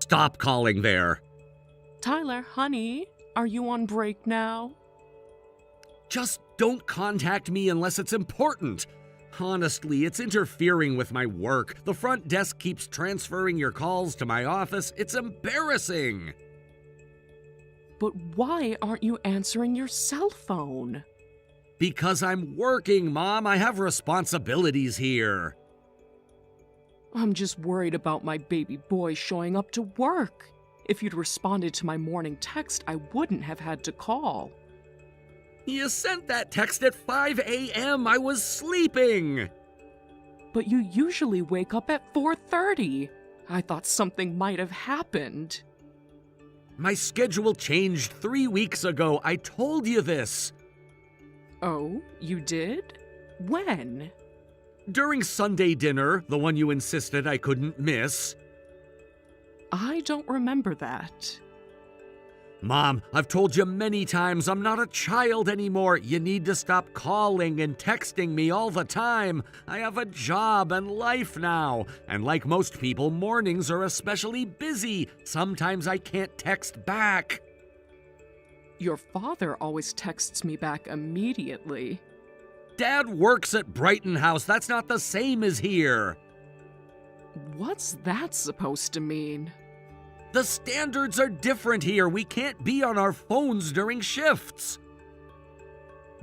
Stop calling there. Tyler, honey, are you on break now? Just don't contact me unless it's important. Honestly, it's interfering with my work. The front desk keeps transferring your calls to my office. It's embarrassing. But why aren't you answering your cell phone? Because I'm working, Mom. I have responsibilities here. I'm just worried about my baby boy showing up to work. If you'd responded to my morning text, I wouldn't have had to call. You sent that text at 5 a.m. I was sleeping. But you usually wake up at 4:30. I thought something might have happened. My schedule changed 3 weeks ago. I told you this. Oh, you did? When? During Sunday dinner, the one you insisted I couldn't miss. I don't remember that. Mom, I've told you many times I'm not a child anymore. You need to stop calling and texting me all the time. I have a job and life now. And like most people, mornings are especially busy. Sometimes I can't text back. Your father always texts me back immediately. Dad works at Brighton House. That's not the same as here. What's that supposed to mean? The standards are different here. We can't be on our phones during shifts.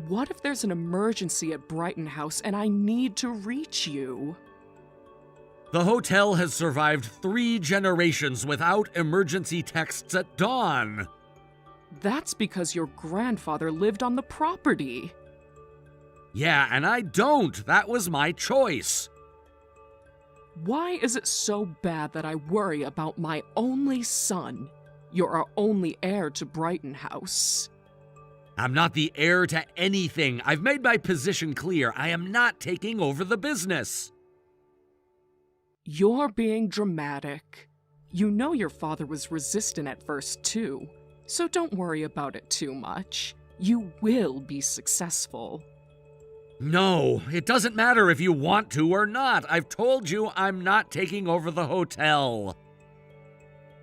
What if there's an emergency at Brighton House and I need to reach you? The hotel has survived 3 generations without emergency texts at dawn. That's because your grandfather lived on the property. Yeah, and I don't. That was my choice. Why is it so bad that I worry about my only son? You're our only heir to Brighton House. I'm not the heir to anything. I've made my position clear. I am not taking over the business. You're being dramatic. You know your father was resistant at first, too, so don't worry about it too much. You will be successful. No, it doesn't matter if you want to or not. I've told you I'm not taking over the hotel.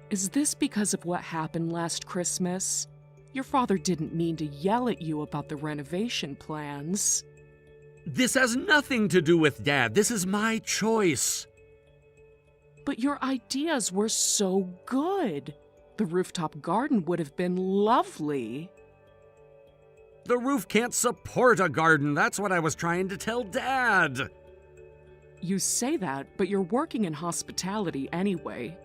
Is this because of what happened last Christmas? Your father didn't mean to yell at you about the renovation plans. This has nothing to do with Dad. This is my choice. But your ideas were so good. The rooftop garden would have been lovely. The roof can't support a garden. That's what I was trying to tell Dad. You say that, but you're working in hospitality anyway.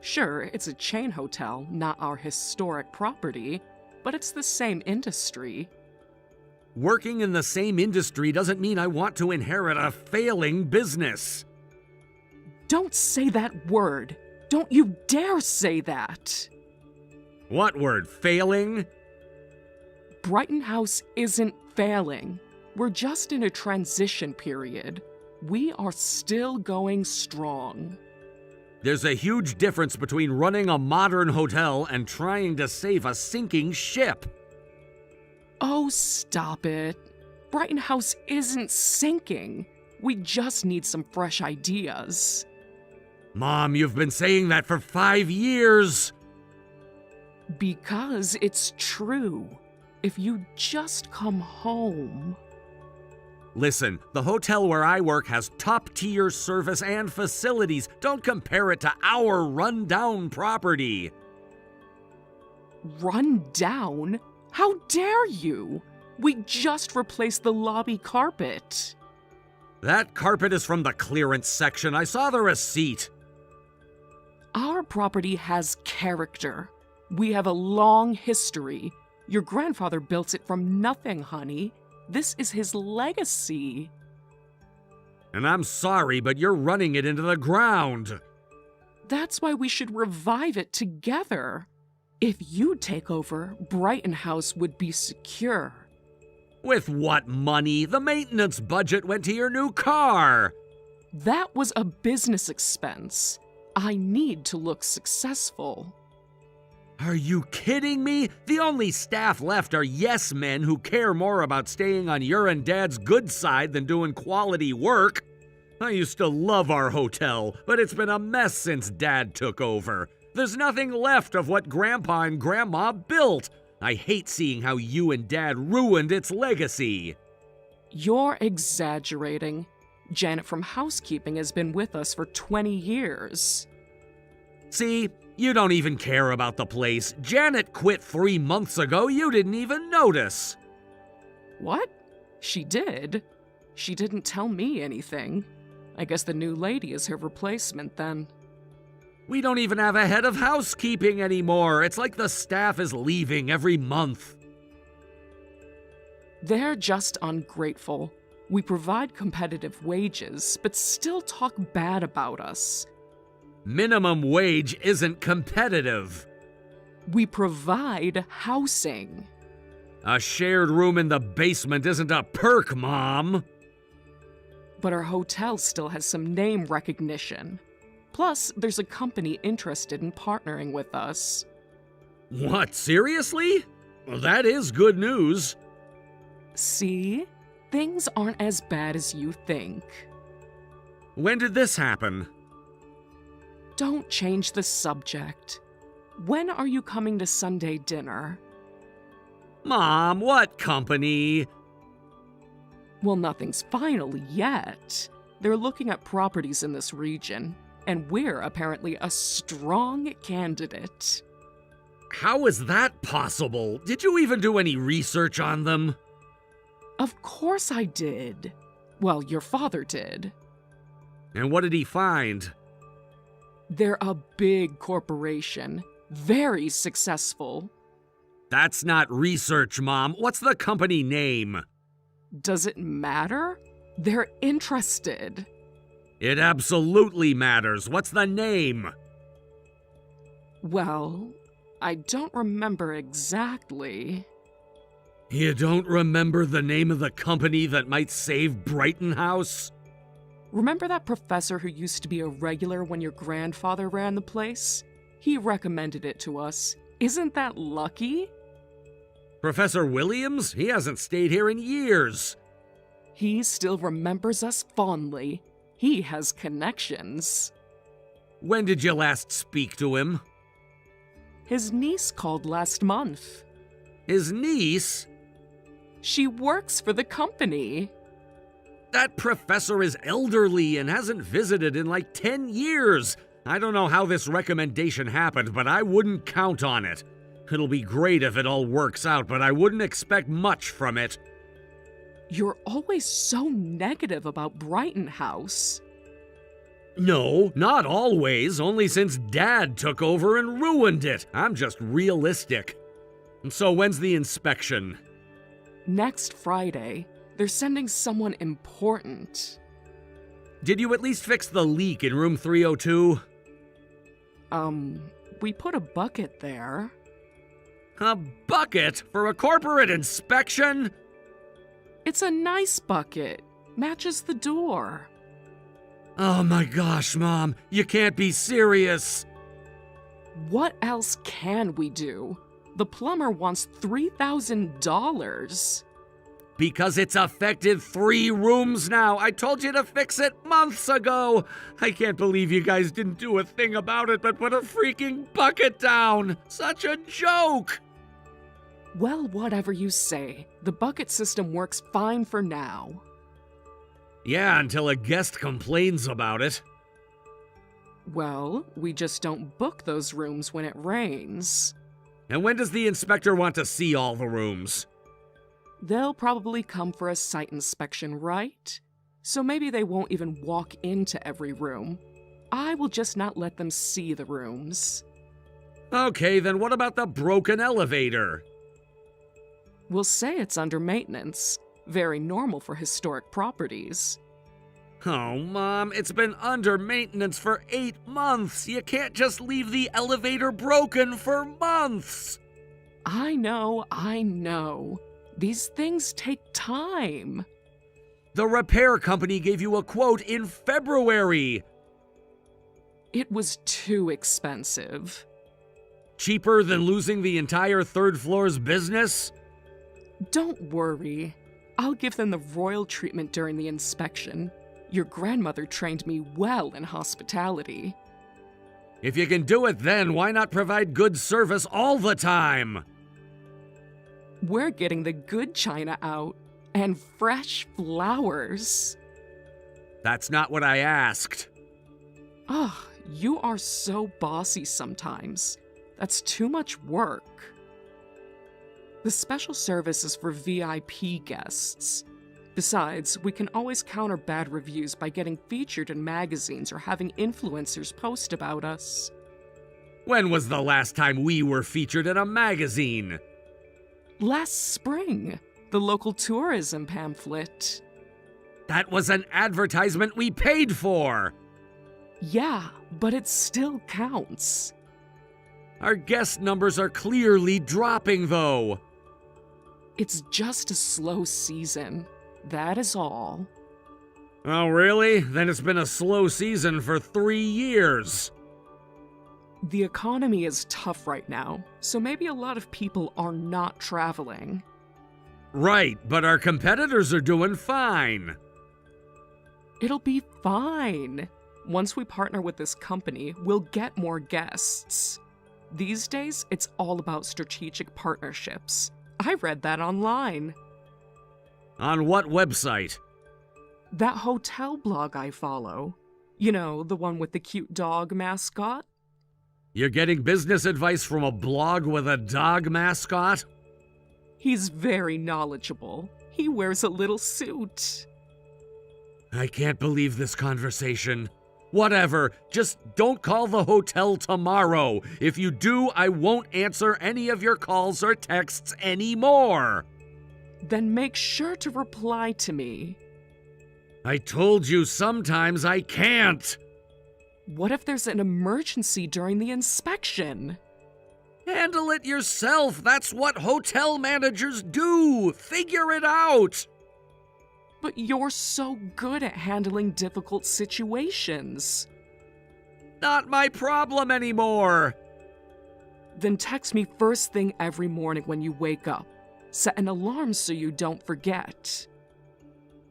Sure, it's a chain hotel, not our historic property, but it's the same industry. Working in the same industry doesn't mean I want to inherit a failing business. Don't say that word. Don't you dare say that. What word? Failing? Brighton House isn't failing. We're just in a transition period. We are still going strong. There's a huge difference between running a modern hotel and trying to save a sinking ship. Oh, stop it. Brighton House isn't sinking. We just need some fresh ideas. Mom, you've been saying that for 5 years. Because it's true. If you just come home. Listen, the hotel where I work has top-tier service and facilities. Don't compare it to our run-down property. Run down? How dare you? We just replaced the lobby carpet. That carpet is from the clearance section. I saw the receipt. Our property has character. We have a long history. Your grandfather built it from nothing, honey. This is his legacy. And I'm sorry, but you're running it into the ground. That's why we should revive it together. If you take over, Brighton House would be secure. With what money? The maintenance budget went to your new car. That was a business expense. I need to look successful. Are you kidding me? The only staff left are yes men who care more about staying on your and Dad's good side than doing quality work. I used to love our hotel, but it's been a mess since Dad took over. There's nothing left of what Grandpa and Grandma built. I hate seeing how you and Dad ruined its legacy. You're exaggerating. Janet from housekeeping has been with us for 20 years. See, you don't even care about the place. Janet quit 3 months ago. You didn't even notice. What? She did? She didn't tell me anything. I guess the new lady is her replacement then. We don't even have a head of housekeeping anymore. It's like the staff is leaving every month. They're just ungrateful. We provide competitive wages, but still talk bad about us. Minimum wage isn't competitive. We provide housing. A shared room in the basement isn't a perk, Mom. But our hotel still has some name recognition. Plus, there's a company interested in partnering with us. What, seriously? Well, that is good news. See? Things aren't as bad as you think. When did this happen? Don't change the subject. When are you coming to Sunday dinner? Mom, what company? Well, nothing's final yet. They're looking at properties in this region, and we're apparently a strong candidate. How is that possible? Did you even do any research on them? Of course I did. Well, your father did. And what did he find? They're a big corporation. Very successful. That's not research, Mom. What's the company name? Does it matter? They're interested. It absolutely matters. What's the name? Well, I don't remember exactly. You don't remember the name of the company that might save Brighton House? Remember that professor who used to be a regular when your grandfather ran the place? He recommended it to us. Isn't that lucky? Professor Williams? He hasn't stayed here in years. He still remembers us fondly. He has connections. When did you last speak to him? His niece called last month. His niece? She works for the company. That professor is elderly and hasn't visited in like 10 years. I don't know how this recommendation happened, but I wouldn't count on it. It'll be great if it all works out, but I wouldn't expect much from it. You're always so negative about Brighton House. No, not always, only since Dad took over and ruined it. I'm just realistic. So when's the inspection? Next Friday. They're sending someone important. Did you at least fix the leak in room 302? We put a bucket there. A bucket for a corporate inspection? It's a nice bucket. Matches the door. Oh my gosh, Mom, you can't be serious. What else can we do? The plumber wants $3,000. Because it's affected 3 rooms now. I told you to fix it months ago. I can't believe you guys didn't do a thing about it but put a freaking bucket down. Such a joke. Well, whatever you say. The bucket system works fine for now. Yeah, until a guest complains about it. Well, we just don't book those rooms when it rains. And when does the inspector want to see all the rooms? They'll probably come for a site inspection, right? So maybe they won't even walk into every room. I will just not let them see the rooms. Okay, then what about the broken elevator? We'll say it's under maintenance. Very normal for historic properties. Oh, Mom, it's been under maintenance for 8 months. You can't just leave the elevator broken for months. I know. These things take time. The repair company gave you a quote in February. It was too expensive. Cheaper than losing the entire 3rd floor's business? Don't worry. I'll give them the royal treatment during the inspection. Your grandmother trained me well in hospitality. If you can do it then, why not provide good service all the time? We're getting the good china out and fresh flowers. That's not what I asked. Ugh, you are so bossy sometimes. That's too much work. The special service is for VIP guests. Besides, we can always counter bad reviews by getting featured in magazines or having influencers post about us. When was the last time we were featured in a magazine? Last spring, the local tourism pamphlet. That was an advertisement we paid for! Yeah, but it still counts. Our guest numbers are clearly dropping, though. It's just a slow season. That is all. Oh, really? Then it's been a slow season for 3 years. The economy is tough right now, so maybe a lot of people are not traveling. Right, but our competitors are doing fine. It'll be fine. Once we partner with this company, we'll get more guests. These days, it's all about strategic partnerships. I read that online. On what website? That hotel blog I follow. You know, the one with the cute dog mascot? You're getting business advice from a blog with a dog mascot? He's very knowledgeable. He wears a little suit. I can't believe this conversation. Whatever, just don't call the hotel tomorrow. If you do, I won't answer any of your calls or texts anymore. Then make sure to reply to me. I told you sometimes I can't. What if there's an emergency during the inspection? Handle it yourself. That's what hotel managers do. Figure it out. But you're so good at handling difficult situations. Not my problem anymore. Then text me first thing every morning when you wake up. Set an alarm so you don't forget.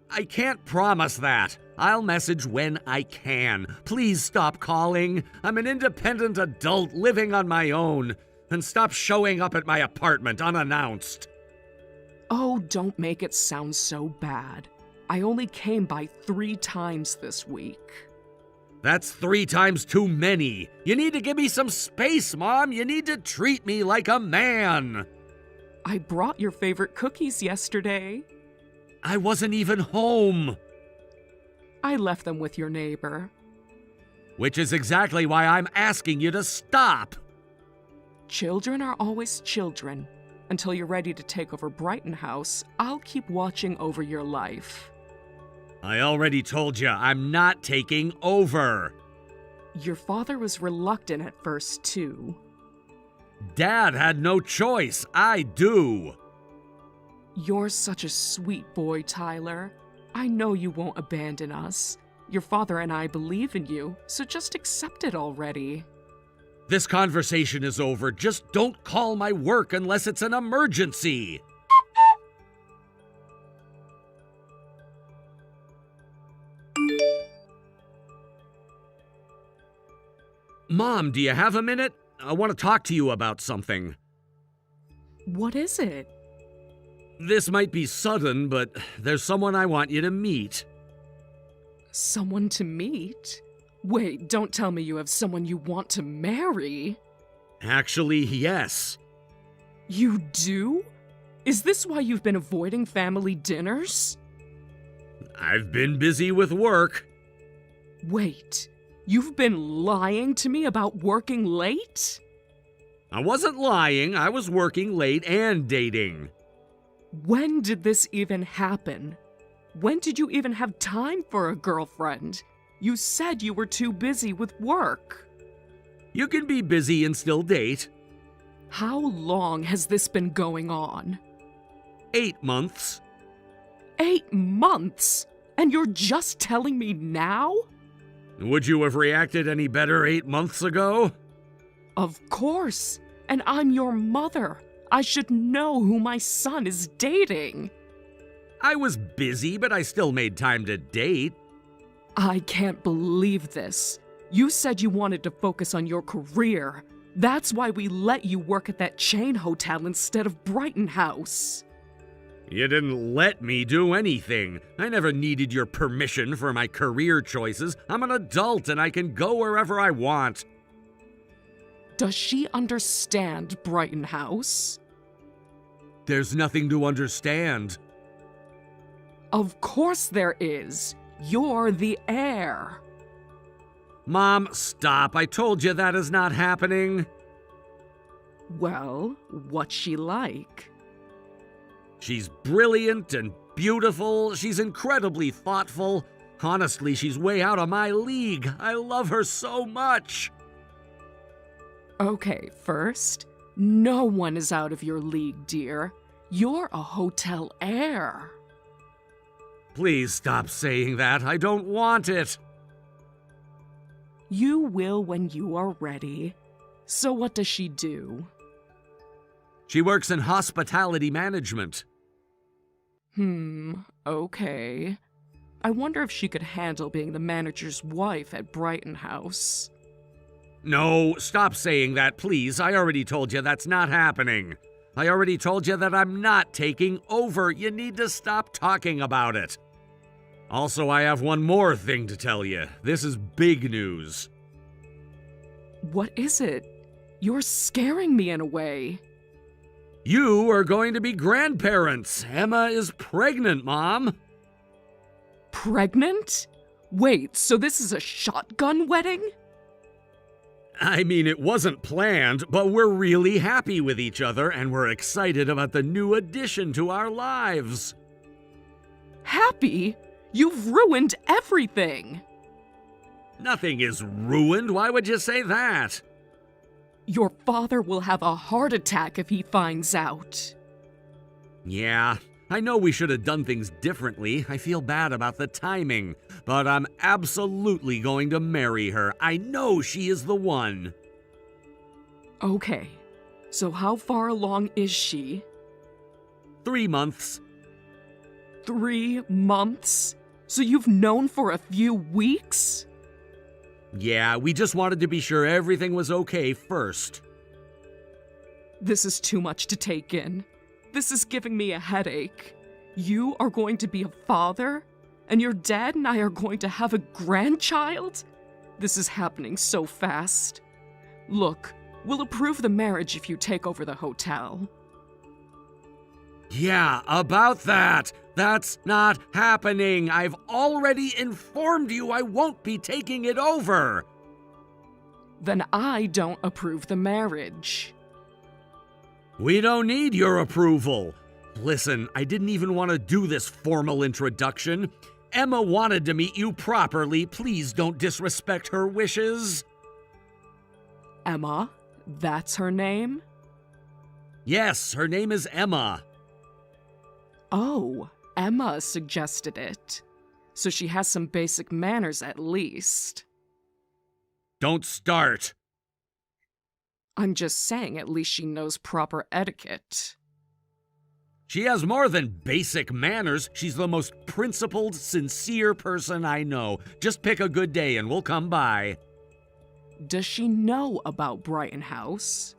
I can't promise that. I'll message when I can. Please stop calling. I'm an independent adult living on my own. And stop showing up at my apartment unannounced. Oh, don't make it sound so bad. I only came by 3 times this week. That's 3 times too many. You need to give me some space, Mom. You need to treat me like a man. I brought your favorite cookies yesterday. I wasn't even home. I left them with your neighbor. Which is exactly why I'm asking you to stop. Children are always children. Until you're ready to take over Brighton House, I'll keep watching over your life. I already told you I'm not taking over. Your father was reluctant at first, too. Dad had no choice. I do. You're such a sweet boy, Tyler. I know you won't abandon us. Your father and I believe in you, so just accept it already. This conversation is over. Just don't call my work unless it's an emergency. Mom, do you have a minute? I want to talk to you about something. What is it? This might be sudden, but there's someone I want you to meet. Someone to meet? Wait, don't tell me you have someone you want to marry. Actually, yes. You do? Is this why you've been avoiding family dinners? I've been busy with work. Wait, you've been lying to me about working late? I wasn't lying. I was working late and dating. When did this even happen? When did you even have time for a girlfriend? You said you were too busy with work. You can be busy and still date. How long has this been going on? 8 months. 8 months? And you're just telling me now? Would you have reacted any better 8 months ago? Of course. And I'm your mother. I should know who my son is dating. I was busy, but I still made time to date. I can't believe this. You said you wanted to focus on your career. That's why we let you work at that chain hotel instead of Brighton House. You didn't let me do anything. I never needed your permission for my career choices. I'm an adult and I can go wherever I want. Does she understand Brighton House? There's nothing to understand. Of course there is. You're the heir. Mom, stop. I told you that is not happening. Well, what's she like? She's brilliant and beautiful. She's incredibly thoughtful. Honestly, she's way out of my league. I love her so much. Okay, first, no one is out of your league, dear. You're a hotel heir. Please stop saying that. I don't want it. You will when you are ready. So what does she do? She works in hospitality management. Okay. I wonder if she could handle being the manager's wife at Brighton House. No, stop saying that, please. I already told you that's not happening. I already told you that I'm not taking over. You need to stop talking about it. Also, I have one more thing to tell you. This is big news. What is it? You're scaring me in a way. You are going to be grandparents. Emma is pregnant, Mom. Pregnant? Wait, so this is a shotgun wedding? I mean, it wasn't planned, but we're really happy with each other and we're excited about the new addition to our lives. Happy? You've ruined everything! Nothing is ruined. Why would you say that? Your father will have a heart attack if he finds out. Yeah, I know we should have done things differently. I feel bad about the timing, but I'm absolutely going to marry her. I know she is the one. Okay, so how far along is she? 3 months. 3 months? So you've known for a few weeks? Yeah, we just wanted to be sure everything was okay first. This is too much to take in. This is giving me a headache. You are going to be a father, and your dad and I are going to have a grandchild? This is happening so fast. Look, we'll approve the marriage if you take over the hotel. Yeah, about that. That's not happening. I've already informed you I won't be taking it over. Then I don't approve the marriage. We don't need your approval. Listen, I didn't even want to do this formal introduction. Emma wanted to meet you properly. Please don't disrespect her wishes. Emma? That's her name? Yes, her name is Emma. Oh, Emma suggested it. So she has some basic manners at least. Don't start. I'm just saying at least she knows proper etiquette. She has more than basic manners. She's the most principled, sincere person I know. Just pick a good day and we'll come by. Does she know about Brighton House?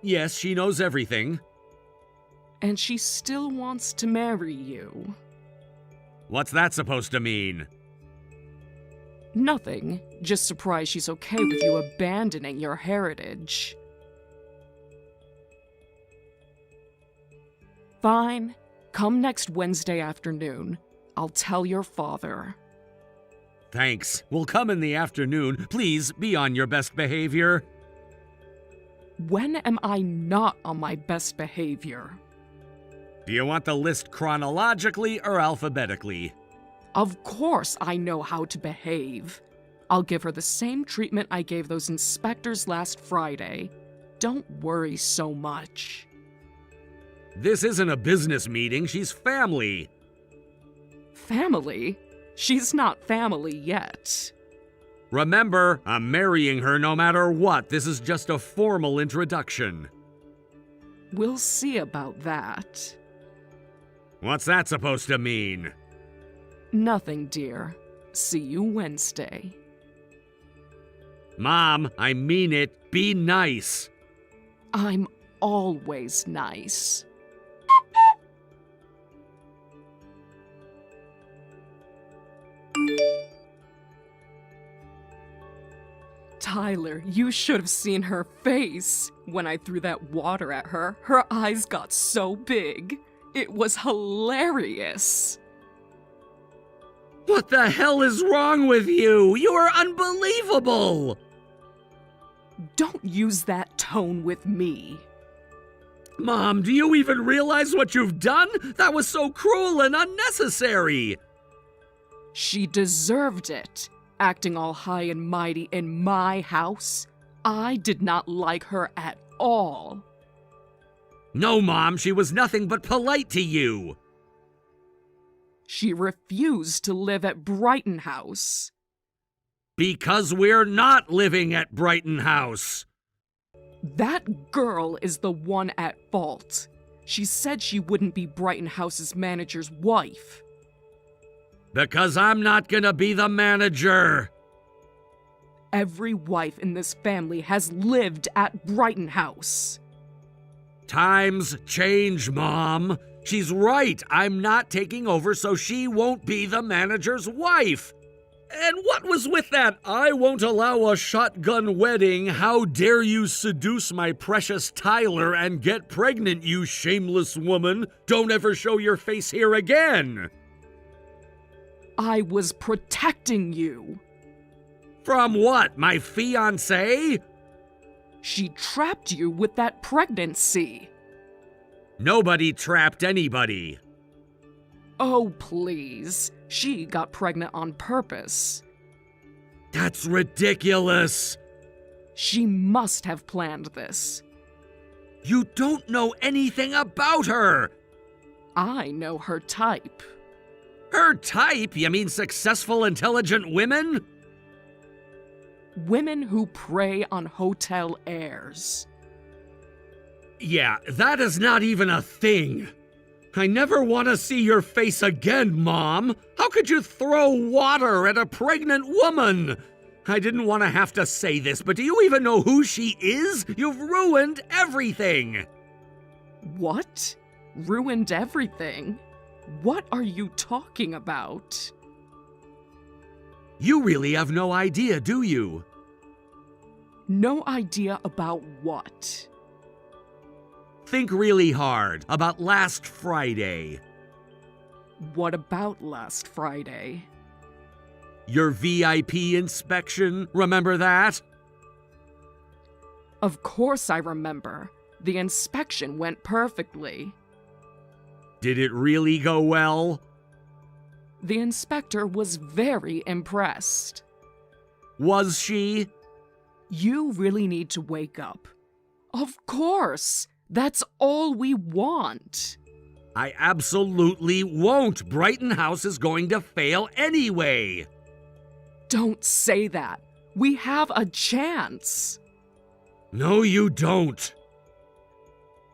Yes, she knows everything. And she still wants to marry you. What's that supposed to mean? Nothing. Just surprised she's okay with you abandoning your heritage. Fine. Come next Wednesday afternoon. I'll tell your father. Thanks. We'll come in the afternoon. Please be on your best behavior. When am I not on my best behavior? Do you want the list chronologically or alphabetically? Of course I know how to behave. I'll give her the same treatment I gave those inspectors last Friday. Don't worry so much. This isn't a business meeting. She's family. Family? She's not family yet. Remember, I'm marrying her no matter what. This is just a formal introduction. We'll see about that. What's that supposed to mean? Nothing, dear. See you Wednesday. Mom, I mean it. Be nice. I'm always nice. Tyler, you should have seen her face. When I threw that water at her, her eyes got so big. It was hilarious. What the hell is wrong with you? You are unbelievable! Don't use that tone with me. Mom, do you even realize what you've done? That was so cruel and unnecessary! She deserved it. Acting all high and mighty in my house. I did not like her at all. No, Mom, she was nothing but polite to you. She refused to live at Brighton House. Because we're not living at Brighton House. That girl is the one at fault. She said she wouldn't be Brighton House's manager's wife. Because I'm not gonna be the manager. Every wife in this family has lived at Brighton House. Times change, Mom. She's right. I'm not taking over, so she won't be the manager's wife. And what was with that, I won't allow a shotgun wedding, how dare you seduce my precious Tyler and get pregnant, you shameless woman. Don't ever show your face here again. I was protecting you. From what, my fiancée? She trapped you with that pregnancy. Nobody trapped anybody. Oh, please. She got pregnant on purpose. That's ridiculous. She must have planned this. You don't know anything about her. I know her type. Her type? You mean successful, intelligent women? Women who prey on hotel heirs. Yeah, that is not even a thing. I never want to see your face again, Mom. How could you throw water at a pregnant woman? I didn't want to have to say this, but do you even know who she is? You've ruined everything. What? Ruined everything? What are you talking about? You really have no idea, do you? No idea about what? Think really hard about last Friday. What about last Friday? Your VIP inspection, remember that? Of course I remember. The inspection went perfectly. Did it really go well? The inspector was very impressed. Was she? You really need to wake up. Of course! That's all we want. I absolutely won't. Brighton House is going to fail anyway. Don't say that. We have a chance. No, you don't.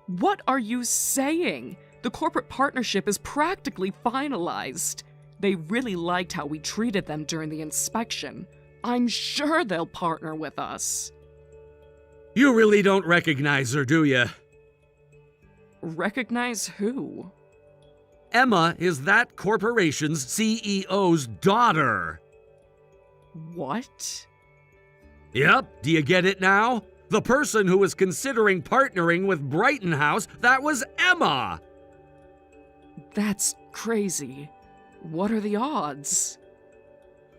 What are you saying? The corporate partnership is practically finalized. They really liked how we treated them during the inspection. I'm sure they'll partner with us. You really don't recognize her, do you? Recognize who? Emma is that corporation's CEO's daughter. What? Yep, do you get it now? The person who was considering partnering with Brighton House, that was Emma. That's crazy. What are the odds?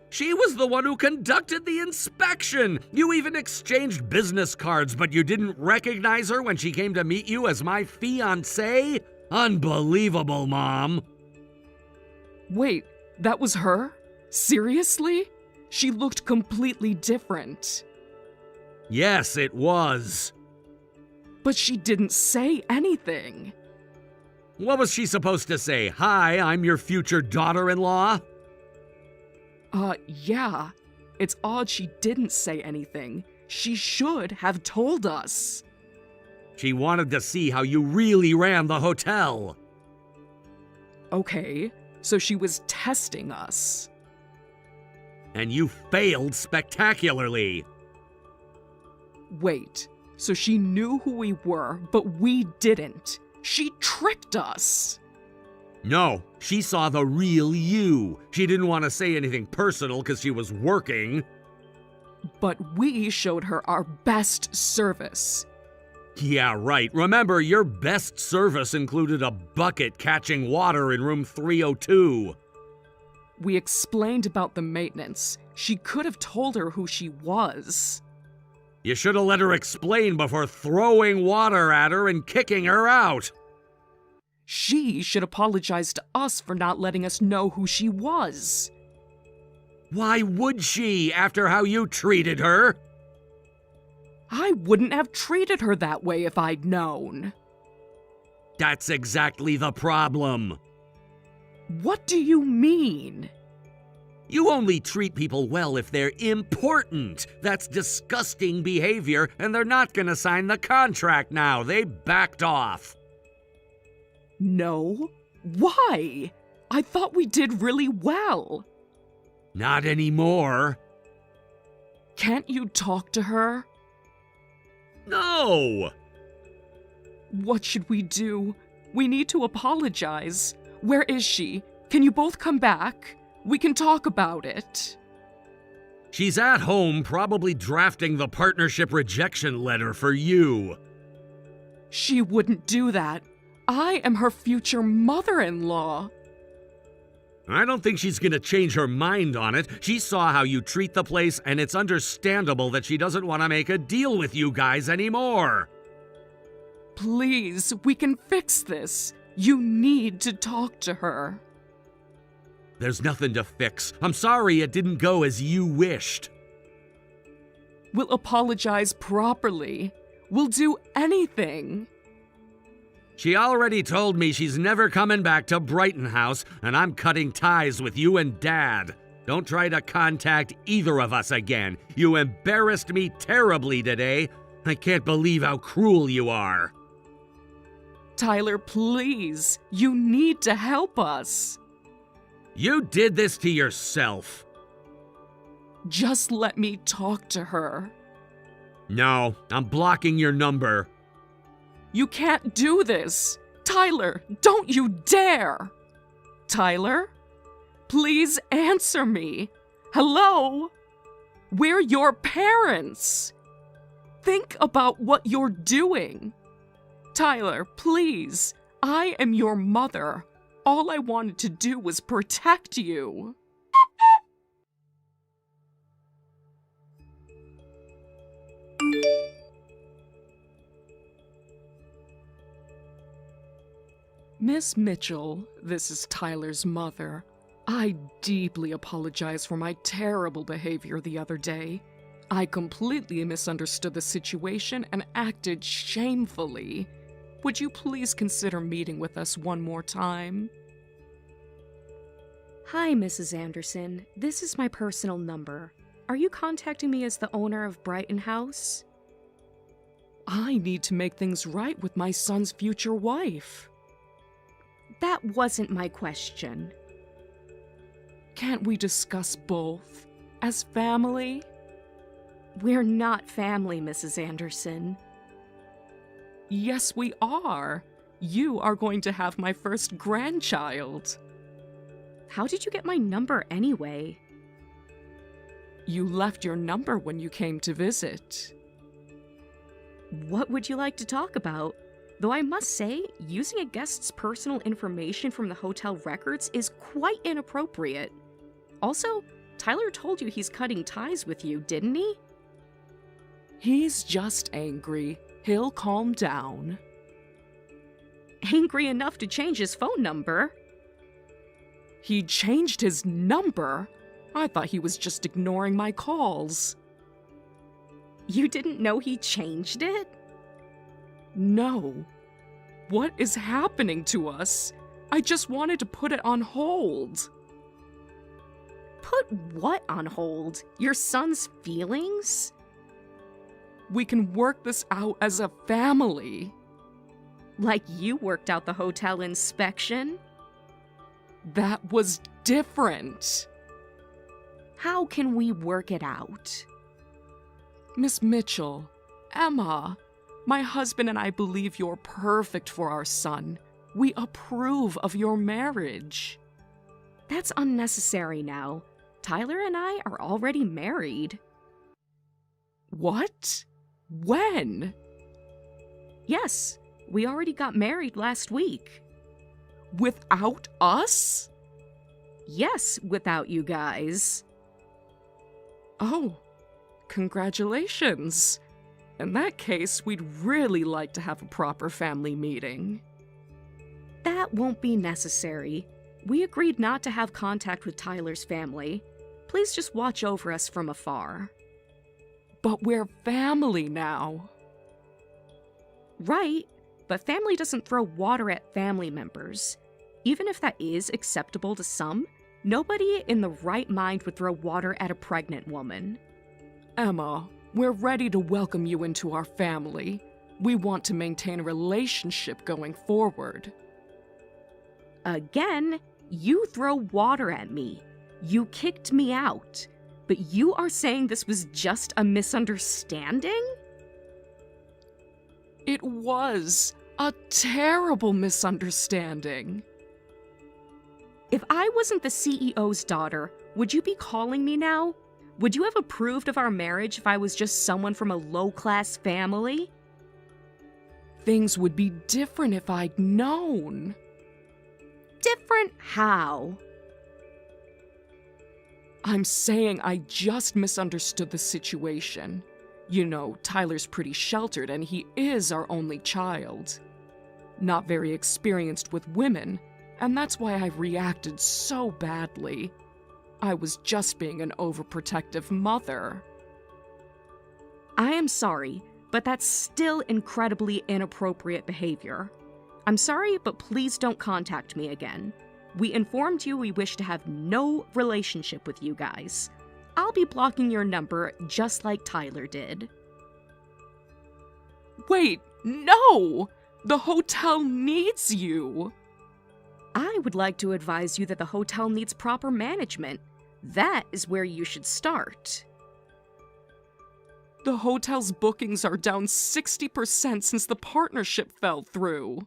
She was the one who conducted the inspection. You even exchanged business cards, but you didn't recognize her when she came to meet you as my fiancée? Unbelievable, Mom. Wait, that was her? Seriously? She looked completely different. Yes, it was. But she didn't say anything. What was she supposed to say? Hi, I'm your future daughter-in-law? Yeah. It's odd she didn't say anything. She should have told us. She wanted to see how you really ran the hotel. Okay, so she was testing us. And you failed spectacularly. Wait, so she knew who we were, but we didn't. She tricked us. No, she saw the real you. She didn't want to say anything personal because she was working. But we showed her our best service. Yeah, right. Remember, your best service included a bucket catching water in room 302. We explained about the maintenance. She could have told her who she was. You should have let her explain before throwing water at her and kicking her out. She should apologize to us for not letting us know who she was. Why would she, after how you treated her? I wouldn't have treated her that way if I'd known. That's exactly the problem. What do you mean? You only treat people well if they're important. That's disgusting behavior, and they're not gonna sign the contract now. They backed off. No? Why? I thought we did really well. Not anymore. Can't you talk to her? No! What should we do? We need to apologize. Where is she? Can you both come back? We can talk about it. She's at home, probably drafting the partnership rejection letter for you. She wouldn't do that. I am her future mother-in-law. I don't think she's gonna change her mind on it. She saw how you treat the place, and it's understandable that she doesn't want to make a deal with you guys anymore. Please, we can fix this. You need to talk to her. There's nothing to fix. I'm sorry it didn't go as you wished. We'll apologize properly. We'll do anything. She already told me she's never coming back to Brighton House, and I'm cutting ties with you and Dad. Don't try to contact either of us again. You embarrassed me terribly today. I can't believe how cruel you are. Tyler, please. You need to help us. You did this to yourself. Just let me talk to her. No, I'm blocking your number. You can't do this. Tyler, don't you dare. Tyler, please answer me. Hello? We're your parents. Think about what you're doing. Tyler, please. I am your mother. All I wanted to do was protect you. Miss Mitchell, this is Tyler's mother. I deeply apologize for my terrible behavior the other day. I completely misunderstood the situation and acted shamefully. Would you please consider meeting with us one more time? Hi, Mrs. Anderson. This is my personal number. Are you contacting me as the owner of Brighton House? I need to make things right with my son's future wife. That wasn't my question. Can't we discuss both? As family? We're not family, Mrs. Anderson. Yes, we are. You are going to have my first grandchild. How did you get my number anyway? You left your number when you came to visit. What would you like to talk about? Though I must say, using a guest's personal information from the hotel records is quite inappropriate. Also, Tyler told you he's cutting ties with you, didn't he? He's just angry. He'll calm down. Angry enough to change his phone number? He changed his number? I thought he was just ignoring my calls. You didn't know he changed it? No. What is happening to us? I just wanted to put it on hold. Put what on hold? Your son's feelings? We can work this out as a family. Like you worked out the hotel inspection? That was different. How can we work it out? Miss Mitchell, Emma, my husband and I believe you're perfect for our son. We approve of your marriage. That's unnecessary now. Tyler and I are already married. What? When? Yes, we already got married last week. Without us? Yes, without you guys. Oh, congratulations. In that case, we'd really like to have a proper family meeting. That won't be necessary. We agreed not to have contact with Tyler's family. Please just watch over us from afar. But we're family now. Right, but family doesn't throw water at family members. Even if that is acceptable to some, nobody in the right mind would throw water at a pregnant woman. Emma, we're ready to welcome you into our family. We want to maintain a relationship going forward. Again, you throw water at me. You kicked me out. But you are saying this was just a misunderstanding? It was a terrible misunderstanding. If I wasn't the CEO's daughter, would you be calling me now? Would you have approved of our marriage if I was just someone from a low-class family? Things would be different if I'd known. Different how? I'm saying I just misunderstood the situation. You know, Tyler's pretty sheltered and he is our only child. Not very experienced with women, and that's why I reacted so badly. I was just being an overprotective mother. I am sorry, but that's still incredibly inappropriate behavior. I'm sorry, but please don't contact me again. We informed you we wish to have no relationship with you guys. I'll be blocking your number just like Tyler did. Wait, no! The hotel needs you! I would like to advise you that the hotel needs proper management. That is where you should start. The hotel's bookings are down 60% since the partnership fell through.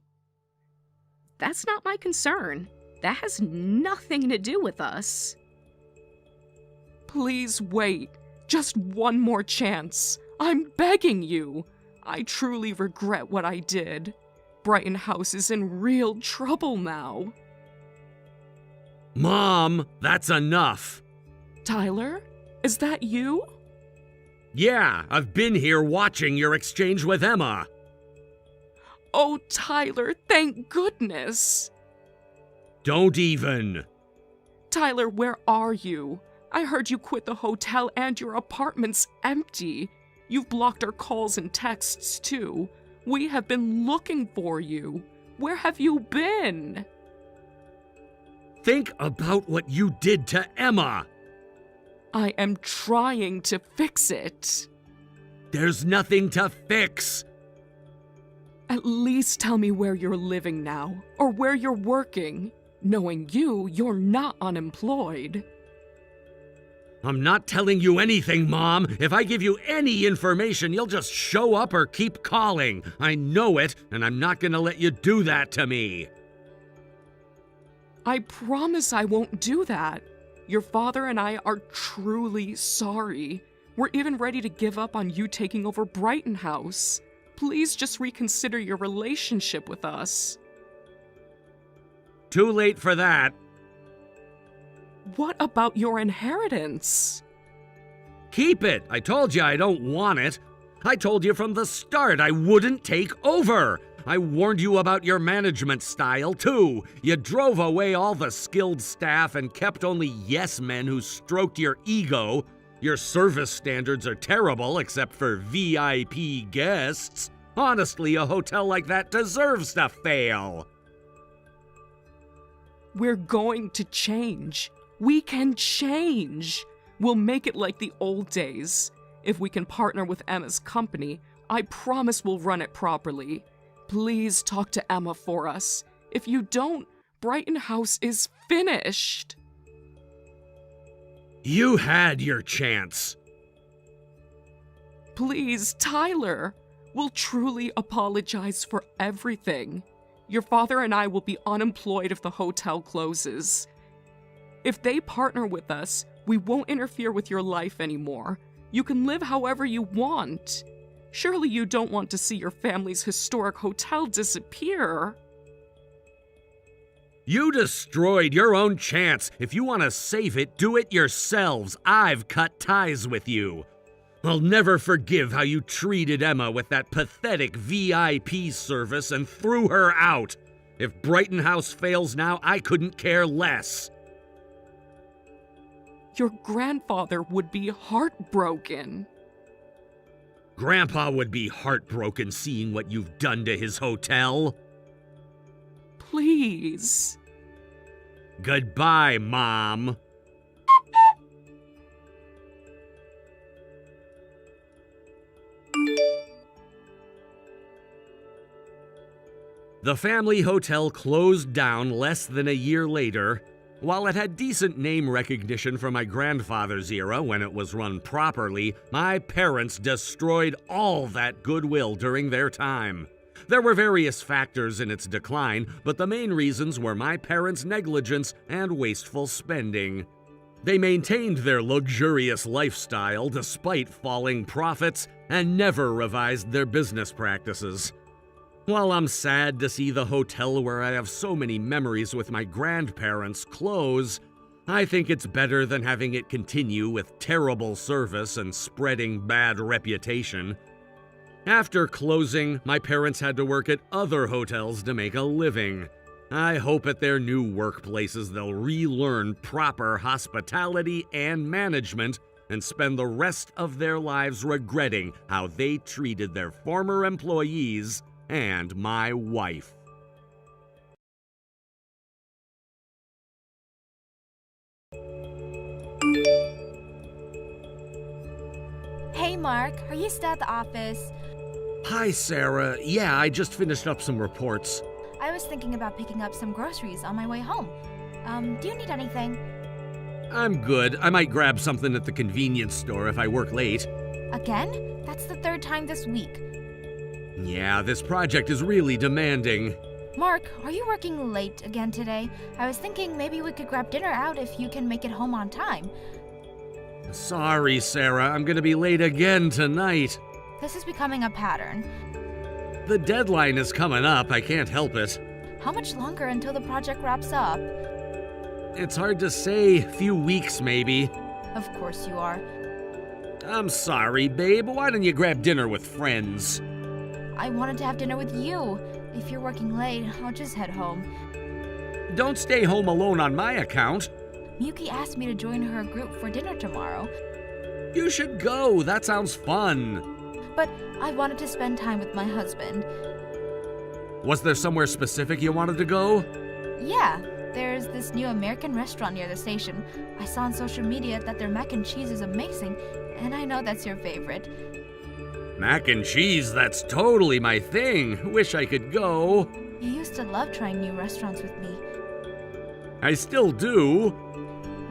That's not my concern. That has nothing to do with us. Please wait. Just one more chance. I'm begging you. I truly regret what I did. Brighton House is in real trouble now. Mom, that's enough. Tyler? Is that you? Yeah, I've been here watching your exchange with Emma. Oh, Tyler, thank goodness. Don't even. Tyler, where are you? I heard you quit the hotel and your apartment's empty. You've blocked our calls and texts, too. We have been looking for you. Where have you been? Think about what you did to Emma. I am trying to fix it. There's nothing to fix. At least tell me where you're living now, or where you're working. Knowing you, you're not unemployed. I'm not telling you anything, Mom. If I give you any information, you'll just show up or keep calling. I know it, and I'm not gonna let you do that to me. I promise I won't do that. Your father and I are truly sorry. We're even ready to give up on you taking over Brighton House. Please just reconsider your relationship with us. Too late for that. What about your inheritance? Keep it. I told you I don't want it. I told you from the start I wouldn't take over. I warned you about your management style, too. You drove away all the skilled staff and kept only yes men who stroked your ego. Your service standards are terrible, except for VIP guests. Honestly, a hotel like that deserves to fail. We're going to change. We can change. We'll make it like the old days. If we can partner with Emma's company, I promise we'll run it properly. Please talk to Emma for us. If you don't, Brighton House is finished. You had your chance. Please, Tyler. We'll truly apologize for everything. Your father and I will be unemployed if the hotel closes. If they partner with us, we won't interfere with your life anymore. You can live however you want. Surely you don't want to see your family's historic hotel disappear. You destroyed your own chance. If you want to save it, do it yourselves. I've cut ties with you. I'll never forgive how you treated Emma with that pathetic VIP service and threw her out. If Brighton House fails now, I couldn't care less. Your grandfather would be heartbroken. Grandpa would be heartbroken seeing what you've done to his hotel. Please. Goodbye, Mom. The family hotel closed down less than a year later. While it had decent name recognition from my grandfather's era when it was run properly, my parents destroyed all that goodwill during their time. There were various factors in its decline, but the main reasons were my parents' negligence and wasteful spending. They maintained their luxurious lifestyle despite falling profits and never revised their business practices. While I'm sad to see the hotel where I have so many memories with my grandparents close, I think it's better than having it continue with terrible service and spreading bad reputation. After closing, my parents had to work at other hotels to make a living. I hope at their new workplaces they'll relearn proper hospitality and management and spend the rest of their lives regretting how they treated their former employees and my wife. Hey Mark, are you still at the office? Hi, Sarah. Yeah, I just finished up some reports. I was thinking about picking up some groceries on my way home. Do you need anything? I'm good. I might grab something at the convenience store if I work late. Again? That's the third time this week. Yeah, this project is really demanding. Mark, are you working late again today? I was thinking maybe we could grab dinner out if you can make it home on time. Sorry, Sarah. I'm gonna be late again tonight. This is becoming a pattern. The deadline is coming up. I can't help it. How much longer until the project wraps up? It's hard to say. Few weeks, maybe. Of course you are. I'm sorry, babe. Why don't you grab dinner with friends? I wanted to have dinner with you. If you're working late, I'll just head home. Don't stay home alone on my account. Miyuki asked me to join her group for dinner tomorrow. You should go. That sounds fun. But I wanted to spend time with my husband. Was there somewhere specific you wanted to go? Yeah, there's this new American restaurant near the station. I saw on social media that their mac and cheese is amazing, and I know that's your favorite. Mac and cheese, that's totally my thing. Wish I could go. You used to love trying new restaurants with me. I still do.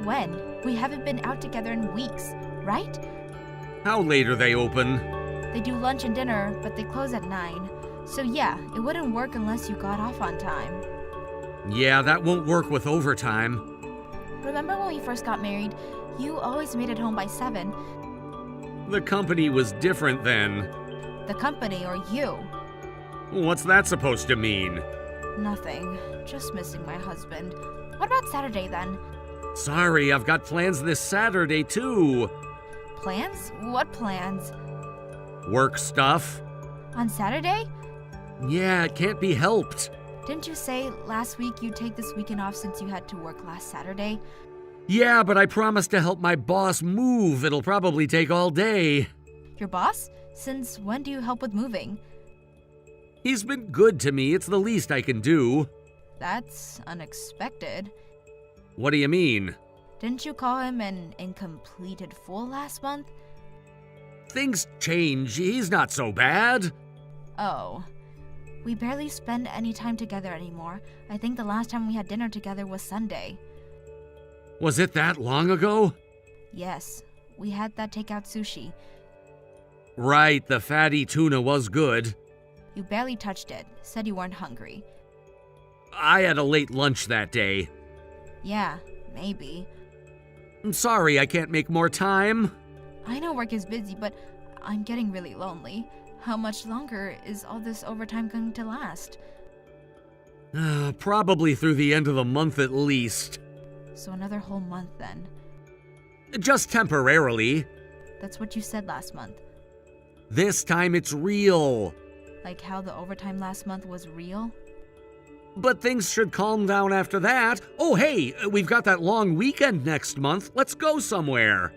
When? We haven't been out together in weeks, right? How late are they open? They do lunch and dinner, but they close at 9. So yeah, it wouldn't work unless you got off on time. Yeah, that won't work with overtime. Remember when we first got married? You always made it home by 7. The company was different then. The company or you? What's that supposed to mean? Nothing. Just missing my husband. What about Saturday then? Sorry, I've got plans this Saturday too. Plans? What plans? Work stuff. On Saturday? Yeah, it can't be helped. Didn't you say last week you'd take this weekend off since you had to work last Saturday? Yeah, but I promised to help my boss move. It'll probably take all day. Your boss? Since when do you help with moving? He's been good to me. It's the least I can do. That's unexpected. What do you mean? Didn't you call him an incompleted fool last month? Things change. He's not so bad. Oh. We barely spend any time together anymore. I think the last time we had dinner together was Sunday. Was it that long ago? Yes. We had that takeout sushi. Right, the fatty tuna was good. You barely touched it, said you weren't hungry. I had a late lunch that day. Yeah, maybe. I'm sorry I can't make more time. I know work is busy, but I'm getting really lonely. How much longer is all this overtime going to last? Probably through the end of the month at least. So another whole month then. Just temporarily. That's what you said last month. This time it's real. Like how the overtime last month was real? But things should calm down after that. Oh, hey, we've got that long weekend next month. Let's go somewhere.